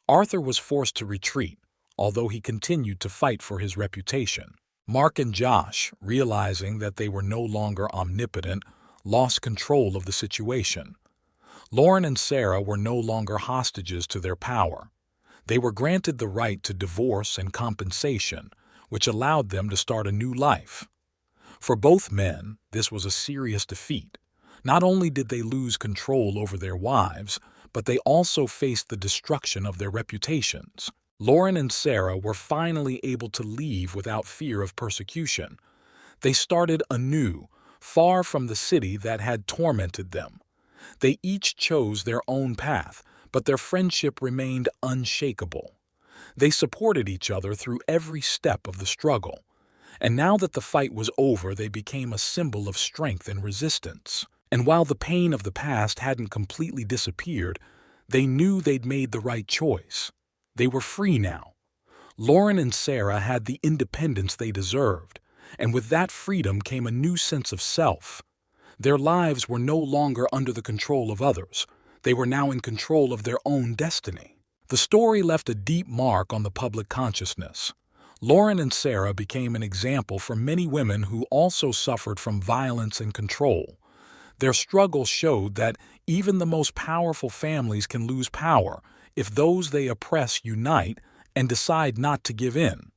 Arthur was forced to retreat, although he continued to fight for his reputation. Mark and Josh, realizing that they were no longer omnipotent, lost control of the situation. Lauren and Sarah were no longer hostages to their power. They were granted the right to divorce and compensation, which allowed them to start a new life. For both men, this was a serious defeat. Not only did they lose control over their wives, but they also faced the destruction of their reputations. Lauren and Sarah were finally able to leave without fear of persecution. They started anew, far from the city that had tormented them. They each chose their own path, but their friendship remained unshakable. They supported each other through every step of the struggle. And now that the fight was over, they became a symbol of strength and resistance. And while the pain of the past hadn't completely disappeared, they knew they'd made the right choice. They were free now. Lauren and Sarah had the independence they deserved, and with that freedom came a new sense of self. Their lives were no longer under the control of others. They were now in control of their own destiny. The story left a deep mark on the public consciousness. Lauren and Sarah became an example for many women who also suffered from violence and control. Their struggle showed that even the most powerful families can lose power if those they oppress unite and decide not to give in.